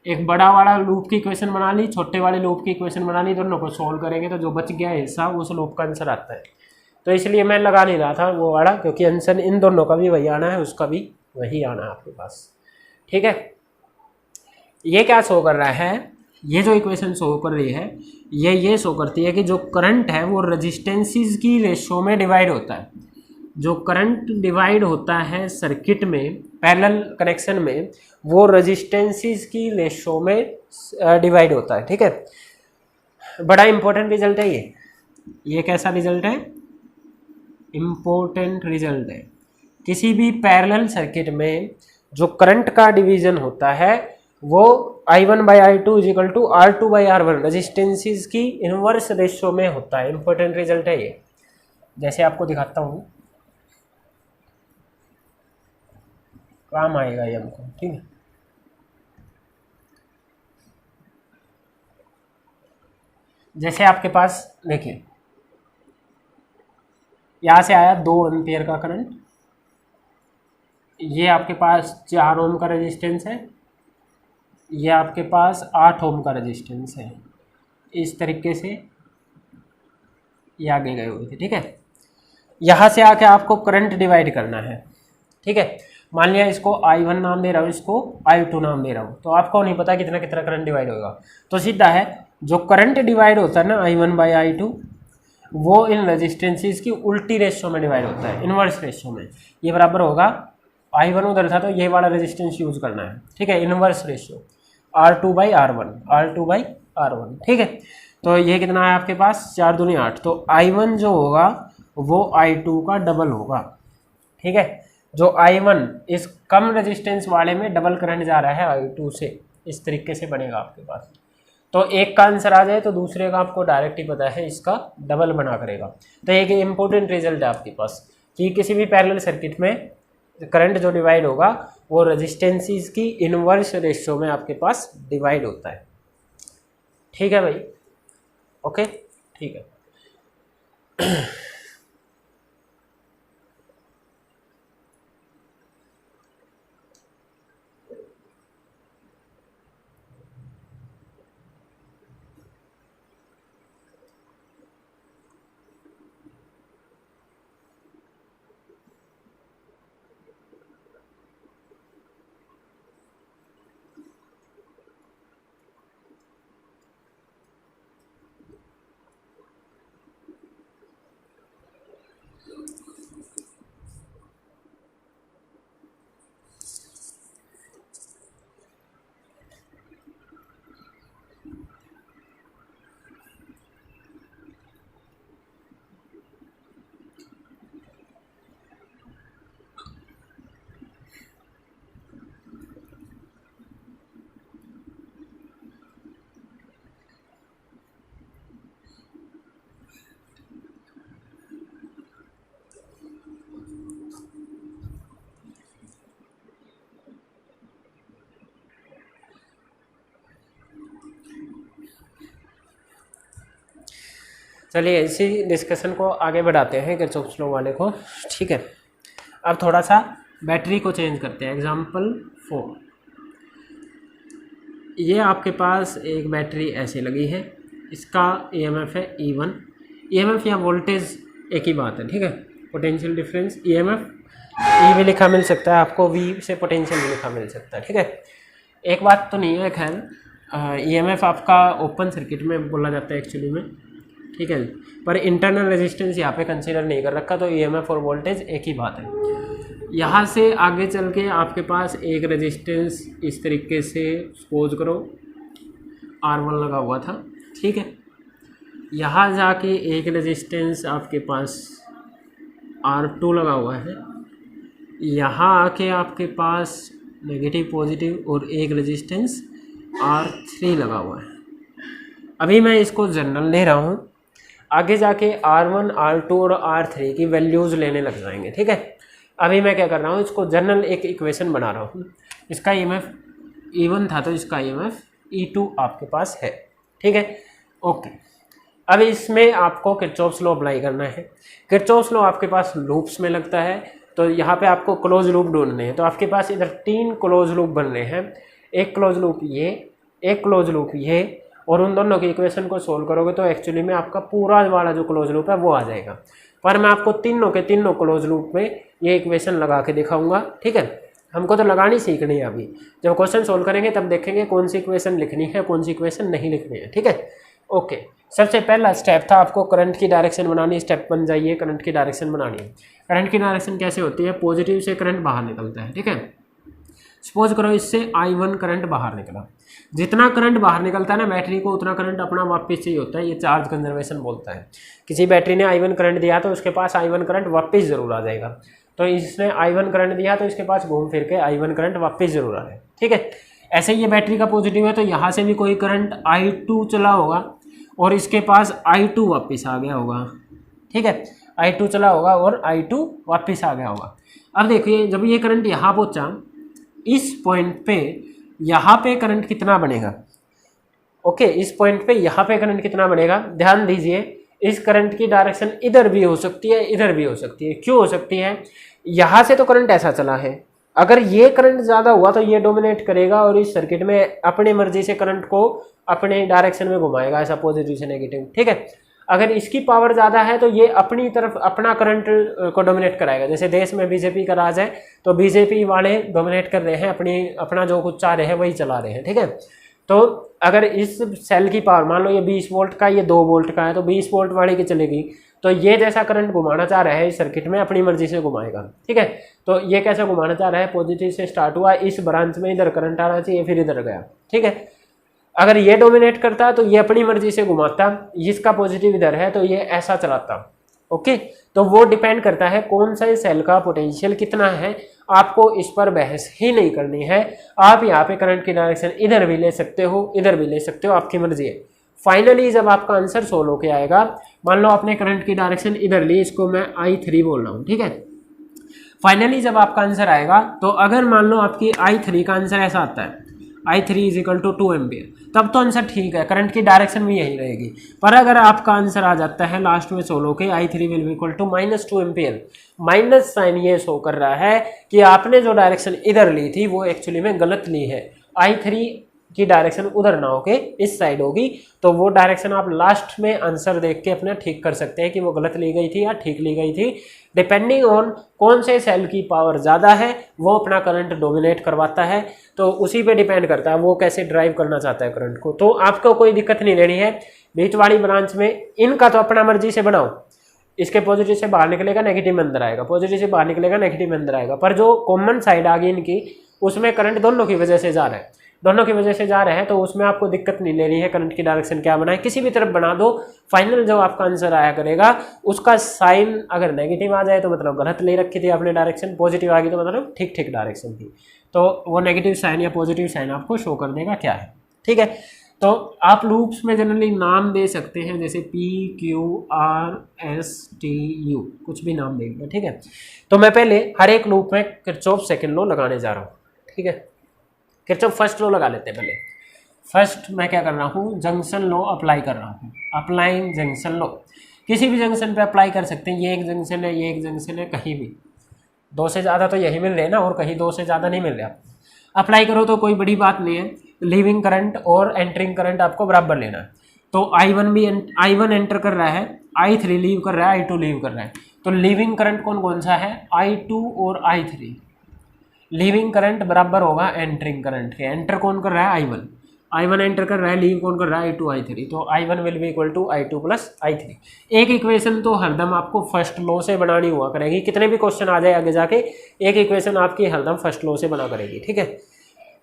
एक बड़ा वाला लूप की इक्वेशन बना ली, छोटे वाले लूप की इक्वेशन बना ली, दोनों को सोल्व करेंगे तो जो बच गया हिस्सा उस लूप का आंसर आता है। तो इसलिए मैं लगा नहीं रहा था वो वाला, क्योंकि आंसर इन दोनों का भी वही आना है, उसका भी वही आना है आपके पास। ठीक है, ये क्या शो कर रहा है, ये जो इक्वेशन शो कर रही है ये शो करती है कि जो करंट है वो रेजिस्टेंसेस की रेशो में डिवाइड होता है। जो करंट डिवाइड होता है सर्किट में पैरेलल कनेक्शन में, वो रेजिस्टेंसेस की रेशो में डिवाइड होता है। ठीक है, बड़ा इंपॉर्टेंट रिजल्ट है ये कैसा रिजल्ट है, इम्पोर्टेंट रिजल्ट है। किसी भी पैरेलल सर्किट में जो करंट का डिवीजन होता है वो I1 by I2 is equal to R2 by R1 resistances की इनवर्स रेशो में होता है। इंपॉर्टेंट रिजल्ट है ये, जैसे आपको दिखाता हूँ, काम आएगा ये हमको। ठीक है, जैसे आपके पास देखिए यहाँ से आया 2 एम्पियर का करंट, ये आपके पास 4 ओम का रेजिस्टेंस है, ये आपके पास 8 ओम का रेजिस्टेंस है। इस तरीके से ये आगे गए हुए थे, ठीक है। यहाँ से आके आपको करंट डिवाइड करना है, ठीक है। मान लिया इसको I1 नाम दे रहा हूँ, इसको I2 नाम दे रहा हूँ, तो आपको नहीं पता कितना कितना करंट डिवाइड होगा। तो सीधा है जो करंट डिवाइड होता है ना I1 बाई I2, वो इन रेजिस्टेंसेस की उल्टी रेशियो में डिवाइड होता है, इनवर्स रेशियो में। ये बराबर होगा I1 उधर था तो ये वाला रेजिस्टेंस यूज करना है, ठीक है, inverse ratio R2 by R1, R2 by R1, ठीक है। तो ये कितना है आपके पास 4 दूनी 8, तो I1 जो होगा वो I2 का डबल होगा, ठीक है। जो I1 इस कम रेजिस्टेंस वाले में डबल करंट जा रहा है I2 से, इस तरीके से बनेगा आपके पास। तो एक का आंसर आ जाए तो दूसरे का आपको डायरेक्ट ही पता है इसका डबल बना करेगा। तो एक इंपॉर्टेंट रिजल्ट है आपके पास कि किसी भी पैरेलल सर्किट में करंट जो डिवाइड होगा वो रेजिस्टेंसेस की इनवर्स रेशियो में आपके पास डिवाइड होता है, ठीक है भाई, ओके, ठीक है। चलिए इसी डिस्कशन को आगे बढ़ाते हैं किरचॉफ लॉ वाले को, ठीक है। अब थोड़ा सा बैटरी को चेंज करते हैं। एग्जांपल 4, ये आपके पास एक बैटरी ऐसे लगी है, इसका EMF है E1। EMF या वोल्टेज एक ही बात है, ठीक है। पोटेंशियल डिफरेंस EMF E भी लिखा मिल सकता है आपको, V से पोटेंशियल भी लिखा मिल सकता है, ठीक है। एक बात तो नहीं है खैर, EMF आपका ओपन सर्किट में बोला जाता है एक्चुअली में, ठीक है, पर इंटरनल रेजिस्टेंस यहाँ पे कंसीडर नहीं कर रखा, तो EMF और वोल्टेज एक ही बात है। यहाँ से आगे चल के आपके पास एक रेजिस्टेंस इस तरीके से सपोज करो R1 लगा हुआ था, ठीक है। यहाँ जाके एक रेजिस्टेंस आपके पास R2 लगा हुआ है, यहाँ आके आपके पास नेगेटिव पॉजिटिव और एक रेजिस्टेंस R3 लगा हुआ है। अभी मैं इसको जनरल ले रहा हूँ, आगे जाके R1, R2 और R3 की वैल्यूज़ लेने लग जाएंगे, ठीक है। अभी मैं क्या कर रहा हूँ, इसको जनरल एक इक्वेशन बना रहा हूँ। इसका EMF E1 था तो इसका EMF E2 आपके पास है, ठीक है, ओके। अब इसमें आपको किरचॉफ्स लॉ अप्लाई करना है। किरचॉफ्स लॉ आपके पास लूप्स में लगता है, तो यहाँ पे आपको क्लोज लूप ढूंढने हैं। तो आपके पास इधर 3 क्लोज लूप बन रहे हैं, एक क्लोज लूप ये, एक क्लोज लूप ये, और उन दोनों की इक्वेशन को सोल्व करोगे तो एक्चुअली में आपका पूरा वाला जो क्लोज लूप है वो आ जाएगा। पर मैं आपको तीनों के तीनों क्लोज लूप में ये इक्वेशन लगा के दिखाऊंगा, ठीक है। हमको तो लगानी सीखनी है, अभी जब क्वेश्चन सोल्व करेंगे तब देखेंगे कौन सी इक्वेशन लिखनी है, कौन सी इक्वेशन नहीं लिखनी है, ठीक है, ओके। सबसे पहला स्टेप था आपको करंट की डायरेक्शन बनानी, स्टेप बन जाइए करंट की डायरेक्शन बनानी है। करंट की डायरेक्शन कैसे होती है, पॉजिटिव से करंट बाहर निकलता है, ठीक है। सपोज करो इससे I1 करंट बाहर निकला, जितना करंट बाहर निकलता है ना बैटरी को उतना करंट अपना वापस चाहिए होता है, ये चार्ज कंजर्वेशन बोलता है। किसी बैटरी ने I1 करंट दिया तो उसके पास I1 करंट वापस ज़रूर आ जाएगा, तो इसने I1 करंट दिया तो इसके पास घूम फिर के I1 करंट वापस ज़रूर आ जाए, ठीक है। ऐसे ही ये बैटरी का पॉजिटिव है तो यहाँ से भी कोई करंट I2 चला होगा और इसके पास I2 वापस आ गया होगा, ठीक है, I2 चला होगा और I2 वापस आ गया होगा। अब देखिए जब ये करंट यहाँ पहुँचा, इस पॉइंट पे यहाँ पे करंट कितना बनेगा, ओके, इस पॉइंट पे यहाँ पे करंट कितना बनेगा, ध्यान दीजिए इस करंट की डायरेक्शन इधर भी हो सकती है, इधर भी हो सकती है। क्यों हो सकती है? यहाँ से तो करंट ऐसा चला है, अगर ये करंट ज़्यादा हुआ तो ये डोमिनेट करेगा और इस सर्किट में अपनी मर्जी से करंट को अपने डायरेक्शन में घुमाएगा, ऐसा पॉजिटिव से नेगेटिव, ठीक है। अगर इसकी पावर ज़्यादा है तो ये अपनी तरफ अपना करंट को डोमिनेट कराएगा। जैसे देश में बीजेपी का राज है तो बीजेपी वाले डोमिनेट कर रहे हैं, अपना जो कुछ चाह रहे हैं वही चला रहे हैं, ठीक है। तो अगर इस सेल की पावर मान लो ये 20 वोल्ट का, ये 2 वोल्ट का है, तो 20 वोल्ट वाली की चलेगी, तो ये जैसा करंट घुमाना चाह रहा है इस सर्किट में अपनी मर्जी से घुमाएगा, ठीक है। तो ये कैसे घुमाना चाह रहा है? पॉजिटिव से स्टार्ट हुआ, इस ब्रांच में इधर करंट आना चाहिए, फिर इधर गया, ठीक है। अगर ये डोमिनेट करता तो ये अपनी मर्जी से घुमाता, इसका पॉजिटिव इधर है तो ये ऐसा चलाता, ओके। तो वो डिपेंड करता है कौन सा सेल का पोटेंशियल कितना है, आपको इस पर बहस ही नहीं करनी है। आप यहाँ पे करंट की डायरेक्शन इधर भी ले सकते हो, इधर भी ले सकते हो, आपकी मर्जी है। फाइनली जब आपका आंसर सोल्व होके आएगा, मान लो आपने करंट की डायरेक्शन इधर ली, इसको मैं I3 बोल रहा हूँ, ठीक है। फाइनली जब आपका आंसर आएगा तो अगर मान लो आपकी I3 का आंसर ऐसा आता है, I3 = 2 एम्पियर, तब तो आंसर ठीक है, करंट की डायरेक्शन भी यही रहेगी। पर अगर आपका आंसर आ जाता है लास्ट में सोल्व के I3 = -2 एम्पियर, माइनस साइन ये शो कर रहा है कि आपने जो डायरेक्शन इधर ली थी वो एक्चुअली में गलत ली है, I3 की डायरेक्शन उधर ना होके इस साइड होगी, तो वो डायरेक्शन आप लास्ट में आंसर देख के अपना ठीक कर सकते हैं कि वो गलत ली गई थी या ठीक ली गई थी। डिपेंडिंग ऑन कौन से सेल की पावर ज़्यादा है वो अपना करंट डोमिनेट करवाता है, तो उसी पे डिपेंड करता है वो कैसे ड्राइव करना चाहता है करंट को। तो आपको कोई दिक्कत नहीं लेनी है बीच वाली ब्रांच में, इनका तो अपना मर्जी से बनाओ, इसके पॉजिटिव से बाहर निकलेगा नेगेटिव में अंदर आएगा, पॉजिटिव से बाहर निकलेगा नेगेटिव में अंदर आएगा, पर जो कॉमन साइड आ गई इनकी उसमें करंट दोनों की वजह से जा रहा है, दोनों की वजह से जा रहे हैं, तो उसमें आपको दिक्कत नहीं लेनी है करंट की डायरेक्शन क्या बनाए, किसी भी तरफ बना दो। फाइनल जो आपका आंसर आया करेगा उसका साइन अगर नेगेटिव आ जाए तो मतलब गलत ले रखी थी आपने डायरेक्शन, पॉजिटिव आ गई तो मतलब ठीक ठीक डायरेक्शन थी, तो वो नेगेटिव साइन या पॉजिटिव साइन आपको शो कर देगा क्या है, ठीक है। तो आप लूप्स में जनरली नाम दे सकते हैं, जैसे PQRSTU, कुछ भी नाम देंगे, ठीक है। तो मैं पहले हर एक लूप में किरचॉफ सेकंड लॉ लगाने जा रहा हूँ, ठीक है। किरचॉफ फर्स्ट लॉ लगा लेते हैं पहले। फर्स्ट मैं क्या कर रहा हूँ, जंक्शन लॉ अप्लाई कर रहा हूँ, अप्लाइंग जंक्शन लॉ। किसी भी जंक्शन पे अप्लाई कर सकते हैं, ये एक जंक्शन है, ये एक जंक्शन है, कहीं भी 2 से ज़्यादा तो यही मिल रहे हैं ना, और कहीं 2 से ज़्यादा नहीं मिल रहे। आप अप्लाई करो तो कोई बड़ी बात नहीं है, लीविंग करंट और एंटरिंग करंट आपको बराबर लेना है। तो I1 एंटर कर रहा है, I3 लीव कर रहा है, I2 लीव कर रहा है, तो लीविंग करंट कौन कौन सा है, I2 और I3। लीविंग करंट बराबर होगा एंटरिंग करंट के, एंटर कौन कर रहा है, I1 एंटर कर रहा है, लीव कौन कर रहा है, I2 I3, तो I1 will be equal to I2 plus I3। एक इक्वेशन तो हरदम आपको फर्स्ट लॉ से बनानी हुआ करेगी, कितने भी क्वेश्चन आ जाए आगे जाके एक इक्वेशन आपकी हरदम फर्स्ट लॉ से बना करेगी, ठीक है,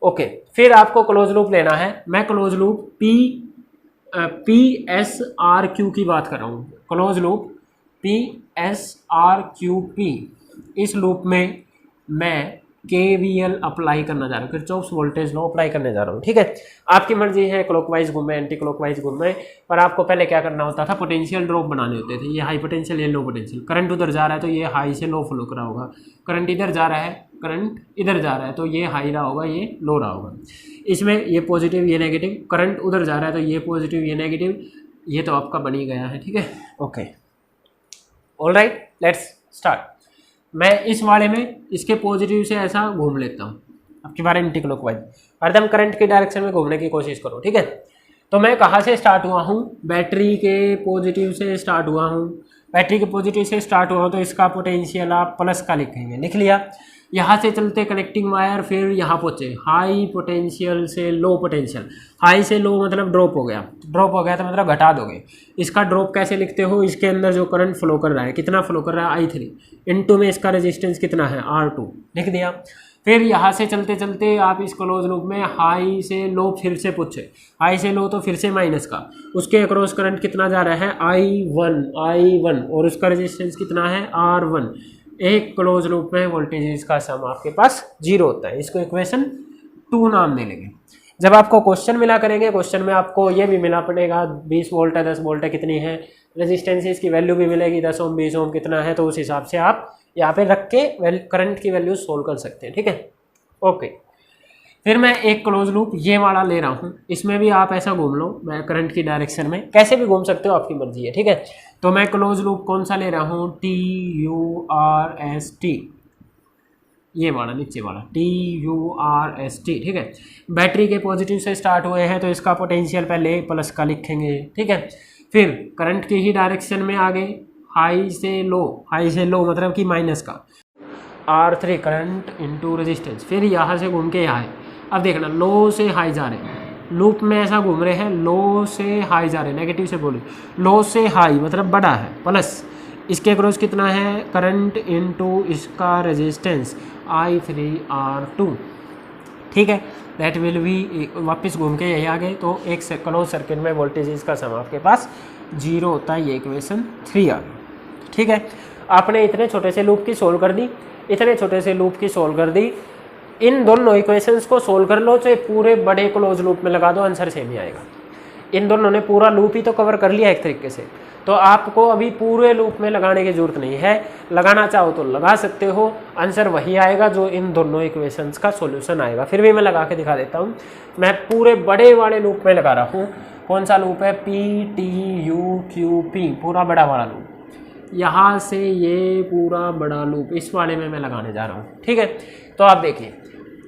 ओके। फिर आपको क्लोज लूप लेना है, मैं क्लोज लूप PSRQ की बात कर रहा हूँ, क्लोज लूप PSRQP, इस लूप में मैं KVL अप्लाई करना जा रहा हूँ, किरचॉफ्स वोल्टेज लॉ अप्लाई करने जा रहा हूँ, ठीक है। आपकी मर्जी है क्लॉकवाइज घूमे एंटी क्लॉकवाइज घूमे, पर आपको पहले क्या करना होता था, पोटेंशियल ड्रॉप बनाने होते थे। ये हाई पोटेंशियल, ये लो पोटेंशियल, करंट उधर जा रहा है तो ये हाई से लो फ्लो करा होगा, करंट इधर जा रहा है, करंट इधर जा रहा है तो ये हाई रहा होगा, ये लो रहा होगा। इसमें ये पॉजिटिव ये नेगेटिव, करंट उधर जा रहा है तो ये पॉजिटिव ये नेगेटिव, ये तो आपका बन ही गया है, ठीक है, ओके, ऑलराइट, लेट्स स्टार्ट। मैं इस वाले में इसके पॉजिटिव से ऐसा घूम लेता हूँ, आपके बारे में एंटी क्लॉकवाइज, हरदम करंट की डायरेक्शन में घूमने की कोशिश करो, ठीक है। तो मैं कहाँ से स्टार्ट हुआ हूँ, बैटरी के पॉजिटिव से स्टार्ट हुआ हूँ, बैटरी के पॉजिटिव से स्टार्ट हुआ तो इसका पोटेंशियल आप प्लस का लिखेंगे, लिख लिया। यहाँ से चलते कनेक्टिंग वायर, फिर यहाँ पहुँचे हाई पोटेंशियल से लो पोटेंशियल, हाई से लो मतलब ड्रॉप हो गया, ड्रॉप हो गया तो मतलब घटा दोगे। इसका ड्रॉप कैसे लिखते हो, इसके अंदर जो करंट फ्लो कर रहा है, कितना फ्लो कर रहा है, I3, इनटू में इसका रेजिस्टेंस कितना है, R2, लिख दिया। फिर यहाँ से चलते चलते आप इस क्लोज लूप में हाई से लो फिर से पूछे, हाई से लो तो फिर से माइनस का, उसके अक्रॉस करंट कितना जा रहा है, I1, और उसका रेजिस्टेंस कितना है, R1। एक क्लोज लूप में वोल्टेज का सम आपके पास 0 होता है, इसको इक्वेशन 2 नाम दे लेंगे। जब आपको क्वेश्चन मिला करेंगे, क्वेश्चन में आपको ये भी मिला पड़ेगा 20 वोल्ट है, 10 वोल्ट है, कितनी है रेजिस्टेंस, इसकी वैल्यू भी मिलेगी, 10 ओम 20 ओम कितना है, तो उस हिसाब से आप यहाँ पे रख के करंट की वैल्यू सोल्व कर सकते हैं, ठीक है, ओके। फिर मैं एक क्लोज लूप ये वाला ले रहा हूँ, इसमें भी आप ऐसा घूम लो, मैं करंट की डायरेक्शन में कैसे भी घूम सकते हो, आपकी मर्जी है, ठीक है। तो मैं क्लोज लूप कौन सा ले रहा हूँ, TURST, ये वाला नीचे वाला TURST, ठीक है। बैटरी के पॉजिटिव से स्टार्ट हुए हैं तो इसका पोटेंशियल पहले प्लस का लिखेंगे, ठीक है। फिर करंट की ही डायरेक्शन में आगे हाई से लो मतलब कि माइनस का, R3 करंट इंटू रेजिस्टेंस, फिर यहाँ से घूम के यहाँ है। अब देखना लो से हाई जा रहे हैं, लूप में ऐसा घूम रहे हैं, लो से हाई जा रहे हैं, नेगेटिव से बोले, लो से हाई मतलब बड़ा है प्लस, इसके अक्रॉस कितना है करंट इनटू इसका रेजिस्टेंस I3R2, ठीक है। दैट विल बी, वापस घूम के यही आ गए तो एक क्लोज सर्किट में वोल्टेज इसका सम आपके पास 0 होता है, ये इक्वेशन 3 आ गई, ठीक है। आपने इतने छोटे से लूप की सोल्व कर दी, इतने छोटे से लूप की सोल्व कर दी, इन दोनों इक्वेशंस को सोल्व कर लो, चाहे पूरे बड़े क्लोज लूप में लगा दो, आंसर सेम ही आएगा। इन दोनों ने पूरा लूप ही तो कवर कर लिया एक तरीके से, तो आपको अभी पूरे लूप में लगाने की जरूरत नहीं है, लगाना चाहो तो लगा सकते हो, आंसर वही आएगा जो इन दोनों इक्वेशंस का सॉल्यूशन आएगा। फिर भी मैं लगा के दिखा देता हूँ, मैं पूरे बड़े वाले लूप में लगा रहा हूँ। कौन सा लूप है, PTUQP, पूरा बड़ा वाला लूप, यहाँ से ये पूरा बड़ा लूप इस वाले में मैं लगाने जा रहा हूँ, ठीक है। तो आप देखिए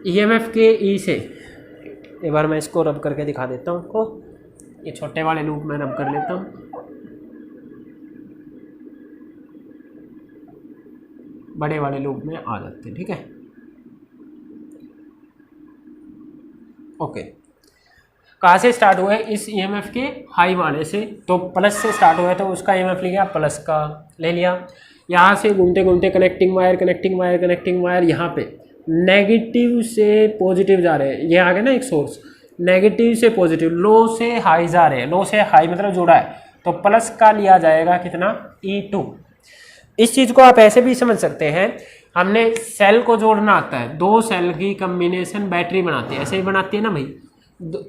EMF के E से, एक बार मैं इसको रब करके दिखा देता हूँ आपको, ये छोटे वाले लूप में रब कर लेता हूँ, बड़े वाले लूप में आ जाते हैं, ठीक है। ओके, कहाँ से स्टार्ट हुआ है, इस EMF के हाई वाले से, तो प्लस से स्टार्ट हुआ है तो उसका EMF लिया, प्लस का ले लिया। यहाँ से घूमते घूमते कनेक्टिंग वायर यहाँ पे नेगेटिव से पॉजिटिव जा रहे हैं, ये आ गया ना एक सोर्स, नेगेटिव से पॉजिटिव, लो से हाई जा रहे हैं, लो से हाई मतलब जुड़ा है, तो प्लस का लिया जाएगा कितना, E2। इस चीज़ को आप ऐसे भी समझ सकते हैं, हमने सेल को जोड़ना आता है, दो सेल की कम्बिनेशन बैटरी बनाती है, ऐसे ही बनाती है ना भाई।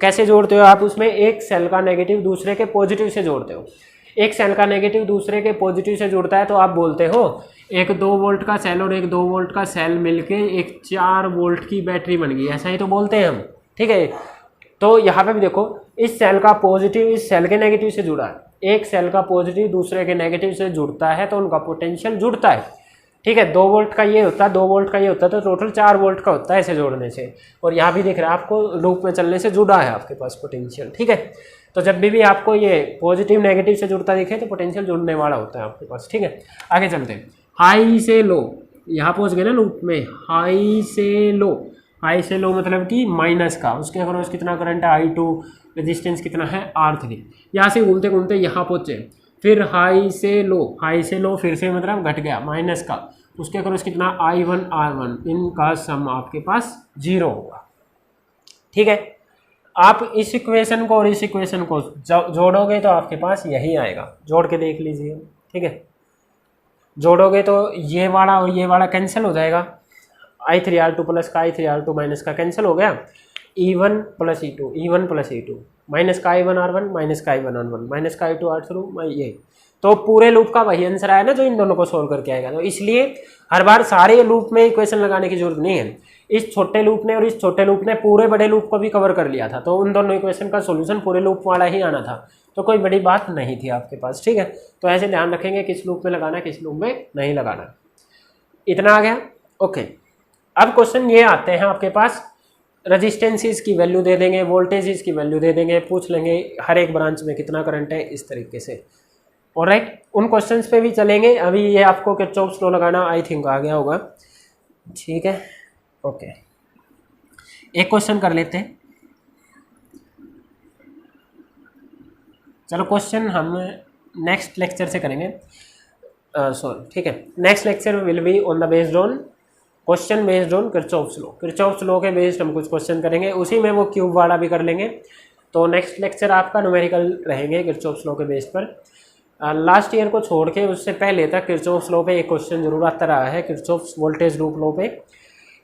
कैसे जोड़ते हो आप, उसमें एक सेल का नेगेटिव दूसरे के पॉजिटिव से जोड़ते हो, एक सेल का नेगेटिव दूसरे के पॉजिटिव से जुड़ता है तो आप बोलते हो एक 2 वोल्ट का सेल और एक 2 वोल्ट का सेल मिलके एक 4 वोल्ट की बैटरी बन गई, ऐसा ही तो बोलते हैं हम, ठीक है। तो यहाँ पे भी देखो, इस सेल का पॉजिटिव इस सेल के नेगेटिव से जुड़ा है, एक सेल का पॉजिटिव दूसरे के नेगेटिव से जुड़ता है तो उनका पोटेंशियल जुड़ता है, ठीक है। 2 वोल्ट का ये होता है, 2 वोल्ट का ये होता है, तो टोटल 4 वोल्ट का होता है ऐसे जोड़ने से। और यहाँ भी दिख रहा है आपको लूप में चलने से जुड़ा है आपके पास पोटेंशियल, ठीक है। तो जब भी आपको ये पॉजिटिव नेगेटिव से जुड़ता दिखे तो पोटेंशियल जुड़ने वाला होता है आपके पास, ठीक है। आगे चलते हैं, हाई से लो, यहाँ पहुँच गए ना लूप में, हाई से लो मतलब कि माइनस का, उसके अक्रॉस कितना करंट है, I2, रेजिस्टेंस कितना है, R3। यहाँ से घूमते घूमते यहाँ पहुँचे, फिर हाई से लो फिर से मतलब घट गया माइनस का, उसके अक्रॉस कितना, I1 R1, इनका सम आपके पास 0 होगा, ठीक है। आप इस इक्वेशन को और इस इक्वेशन को जोड़ोगे तो आपके पास यही आएगा, जोड़ के देख लीजिए, ठीक है। जोड़ोगे तो ये वाला और ये वाला कैंसिल हो जाएगा, I3R2 प्लस का I3R2 माइनस का कैंसिल हो गया, E1 प्लस E2 माइनस का I1R1 माइनस का I1R1 माइनस का I2R2, ये तो पूरे लूप का वही आंसर आया ना जो इन दोनों को सोल्व करके आएगा। तो इसलिए हर बार सारे लूप में इक्वेशन लगाने की जरूरत नहीं है, इस छोटे लूप ने और इस छोटे लूप ने पूरे बड़े लूप को भी कवर कर लिया था, तो उन दोनों इक्वेशन का सोल्यूशन पूरे लूप वाला ही आना था, तो कोई बड़ी बात नहीं थी आपके पास, ठीक है। तो ऐसे ध्यान रखेंगे किस लूप में लगाना किस लूप में नहीं लगाना। इतना आ गया, ओके। अब क्वेश्चन ये आते हैं आपके पास, रजिस्टेंसेस की वैल्यू दे देंगे, वोल्टेजेस की वैल्यू दे देंगे, पूछ लेंगे हर एक ब्रांच में कितना करंट है, इस तरीके से, ऑलराइट। उन क्वेश्चंस पे भी चलेंगे, अभी ये आपको किरचॉफ्स लॉ लगाना आई थिंक आ गया होगा, ठीक है, ओके। एक क्वेश्चन कर लेते हैं, चलो क्वेश्चन हम नेक्स्ट लेक्चर से करेंगे, सॉरी, ठीक है। Next lecture will be on the based on question based on Kirchhoff's law के बेस्ड हम कुछ क्वेश्चन करेंगे, उसी में वो क्यूब वाला भी कर लेंगे। तो नेक्स्ट लेक्चर आपका न्यूमेरिकल रहेंगे किरचॉफ्स लॉ के बेस पर। लास्ट ईयर को छोड़ के उससे पहले तक किरचॉफ्स लॉ पे एक क्वेश्चन जरूर आता रहा है, किरचॉफ्स वोल्टेज लूप लॉ पे,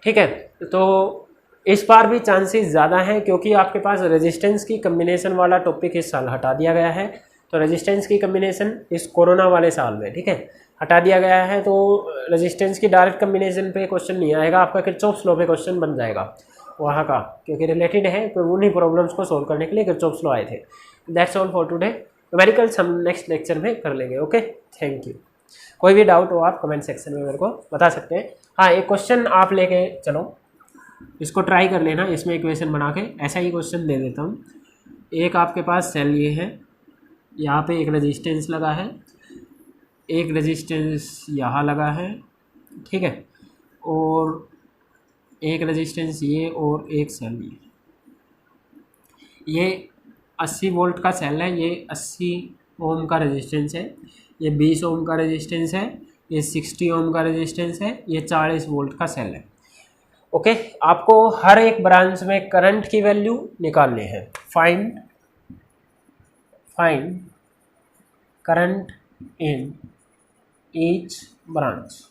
ठीक है। तो इस बार भी चांसेस ज़्यादा हैं क्योंकि आपके पास रेजिस्टेंस की कम्बिनेशन वाला टॉपिक इस साल हटा दिया गया है, तो रेजिस्टेंस की कम्बिनेशन इस कोरोना वाले साल में, ठीक है, हटा दिया गया है, तो रेजिस्टेंस की डायरेक्ट कम्बिनेशन पे क्वेश्चन नहीं आएगा, आपका किरचॉफ्स लॉ पे क्वेश्चन बन जाएगा। वहाँ का, क्योंकि रिलेटेड है तो उन्हीं प्रॉब्लम्स को सोल्व करने के लिए किरचॉफ्स लॉ आए थे। That's all for today. Numericals हम नेक्स्ट लेक्चर में कर लेंगे। Okay, thank you. कोई भी डाउट हो आप कमेंट सेक्शन में मेरे को बता सकते हैं। हाँ, एक क्वेश्चन आप लेके चलो, इसको ट्राई कर लेना, इसमें इक्वेशन बना के ऐसा ही क्वेश्चन दे देता हूँ। एक आपके पास सेल ये है, यहाँ पे एक रेजिस्टेंस लगा है, एक रेजिस्टेंस यहाँ लगा है, ठीक है, और एक रेजिस्टेंस ये और एक सेल ये 80 वोल्ट का सेल है, ये 80 ओम का रेजिस्टेंस है, ये 20 ओम का रेजिस्टेंस है, ये 60 ओम का रेजिस्टेंस है, ये 40 वोल्ट का सेल है। ओके, आपको हर एक ब्रांच में करंट की वैल्यू निकालनी है। Find current in each branch.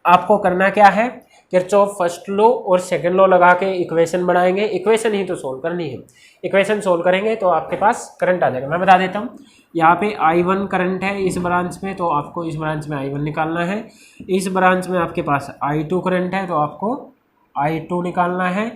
आपको करना क्या है, किरचॉफ फर्स्ट लॉ और सेकंड लॉ लगा के इक्वेशन बनाएंगे। इक्वेशन ही तो सोल्व करनी है, इक्वेशन सोल्व करेंगे तो आपके पास करंट आ जाएगा। मैं बता देता हूँ, यहाँ पे I1 करंट है इस ब्रांच में, तो आपको इस ब्रांच में I1 निकालना है। इस ब्रांच में आपके पास I2 करंट है, तो आपको I2 निकालना है।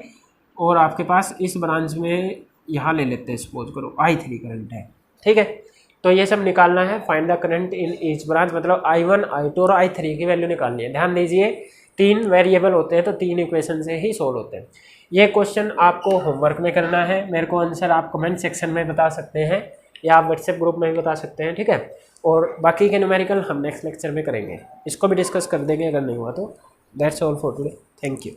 और आपके पास इस ब्रांच में यहाँ ले लेते हैं, सपोज करो I3 करंट है, ठीक है। तो ये सब निकालना है। Find the current in each branch, मतलब I1, I2 और I3 की वैल्यू निकालनी है। ध्यान दीजिए, 3 वेरिएबल होते हैं तो 3 इक्वेशन से ही सोल्व होते हैं। ये क्वेश्चन आपको होमवर्क में करना है। मेरे को आंसर आप कमेंट सेक्शन में बता सकते हैं या आप व्हाट्सएप ग्रुप में भी बता सकते हैं, ठीक है। और बाकी के न्यूमेरिकल हम नेक्स्ट लेक्चर में करेंगे, इसको भी डिस्कस कर देंगे अगर नहीं हुआ तो। That's all for today, thank you.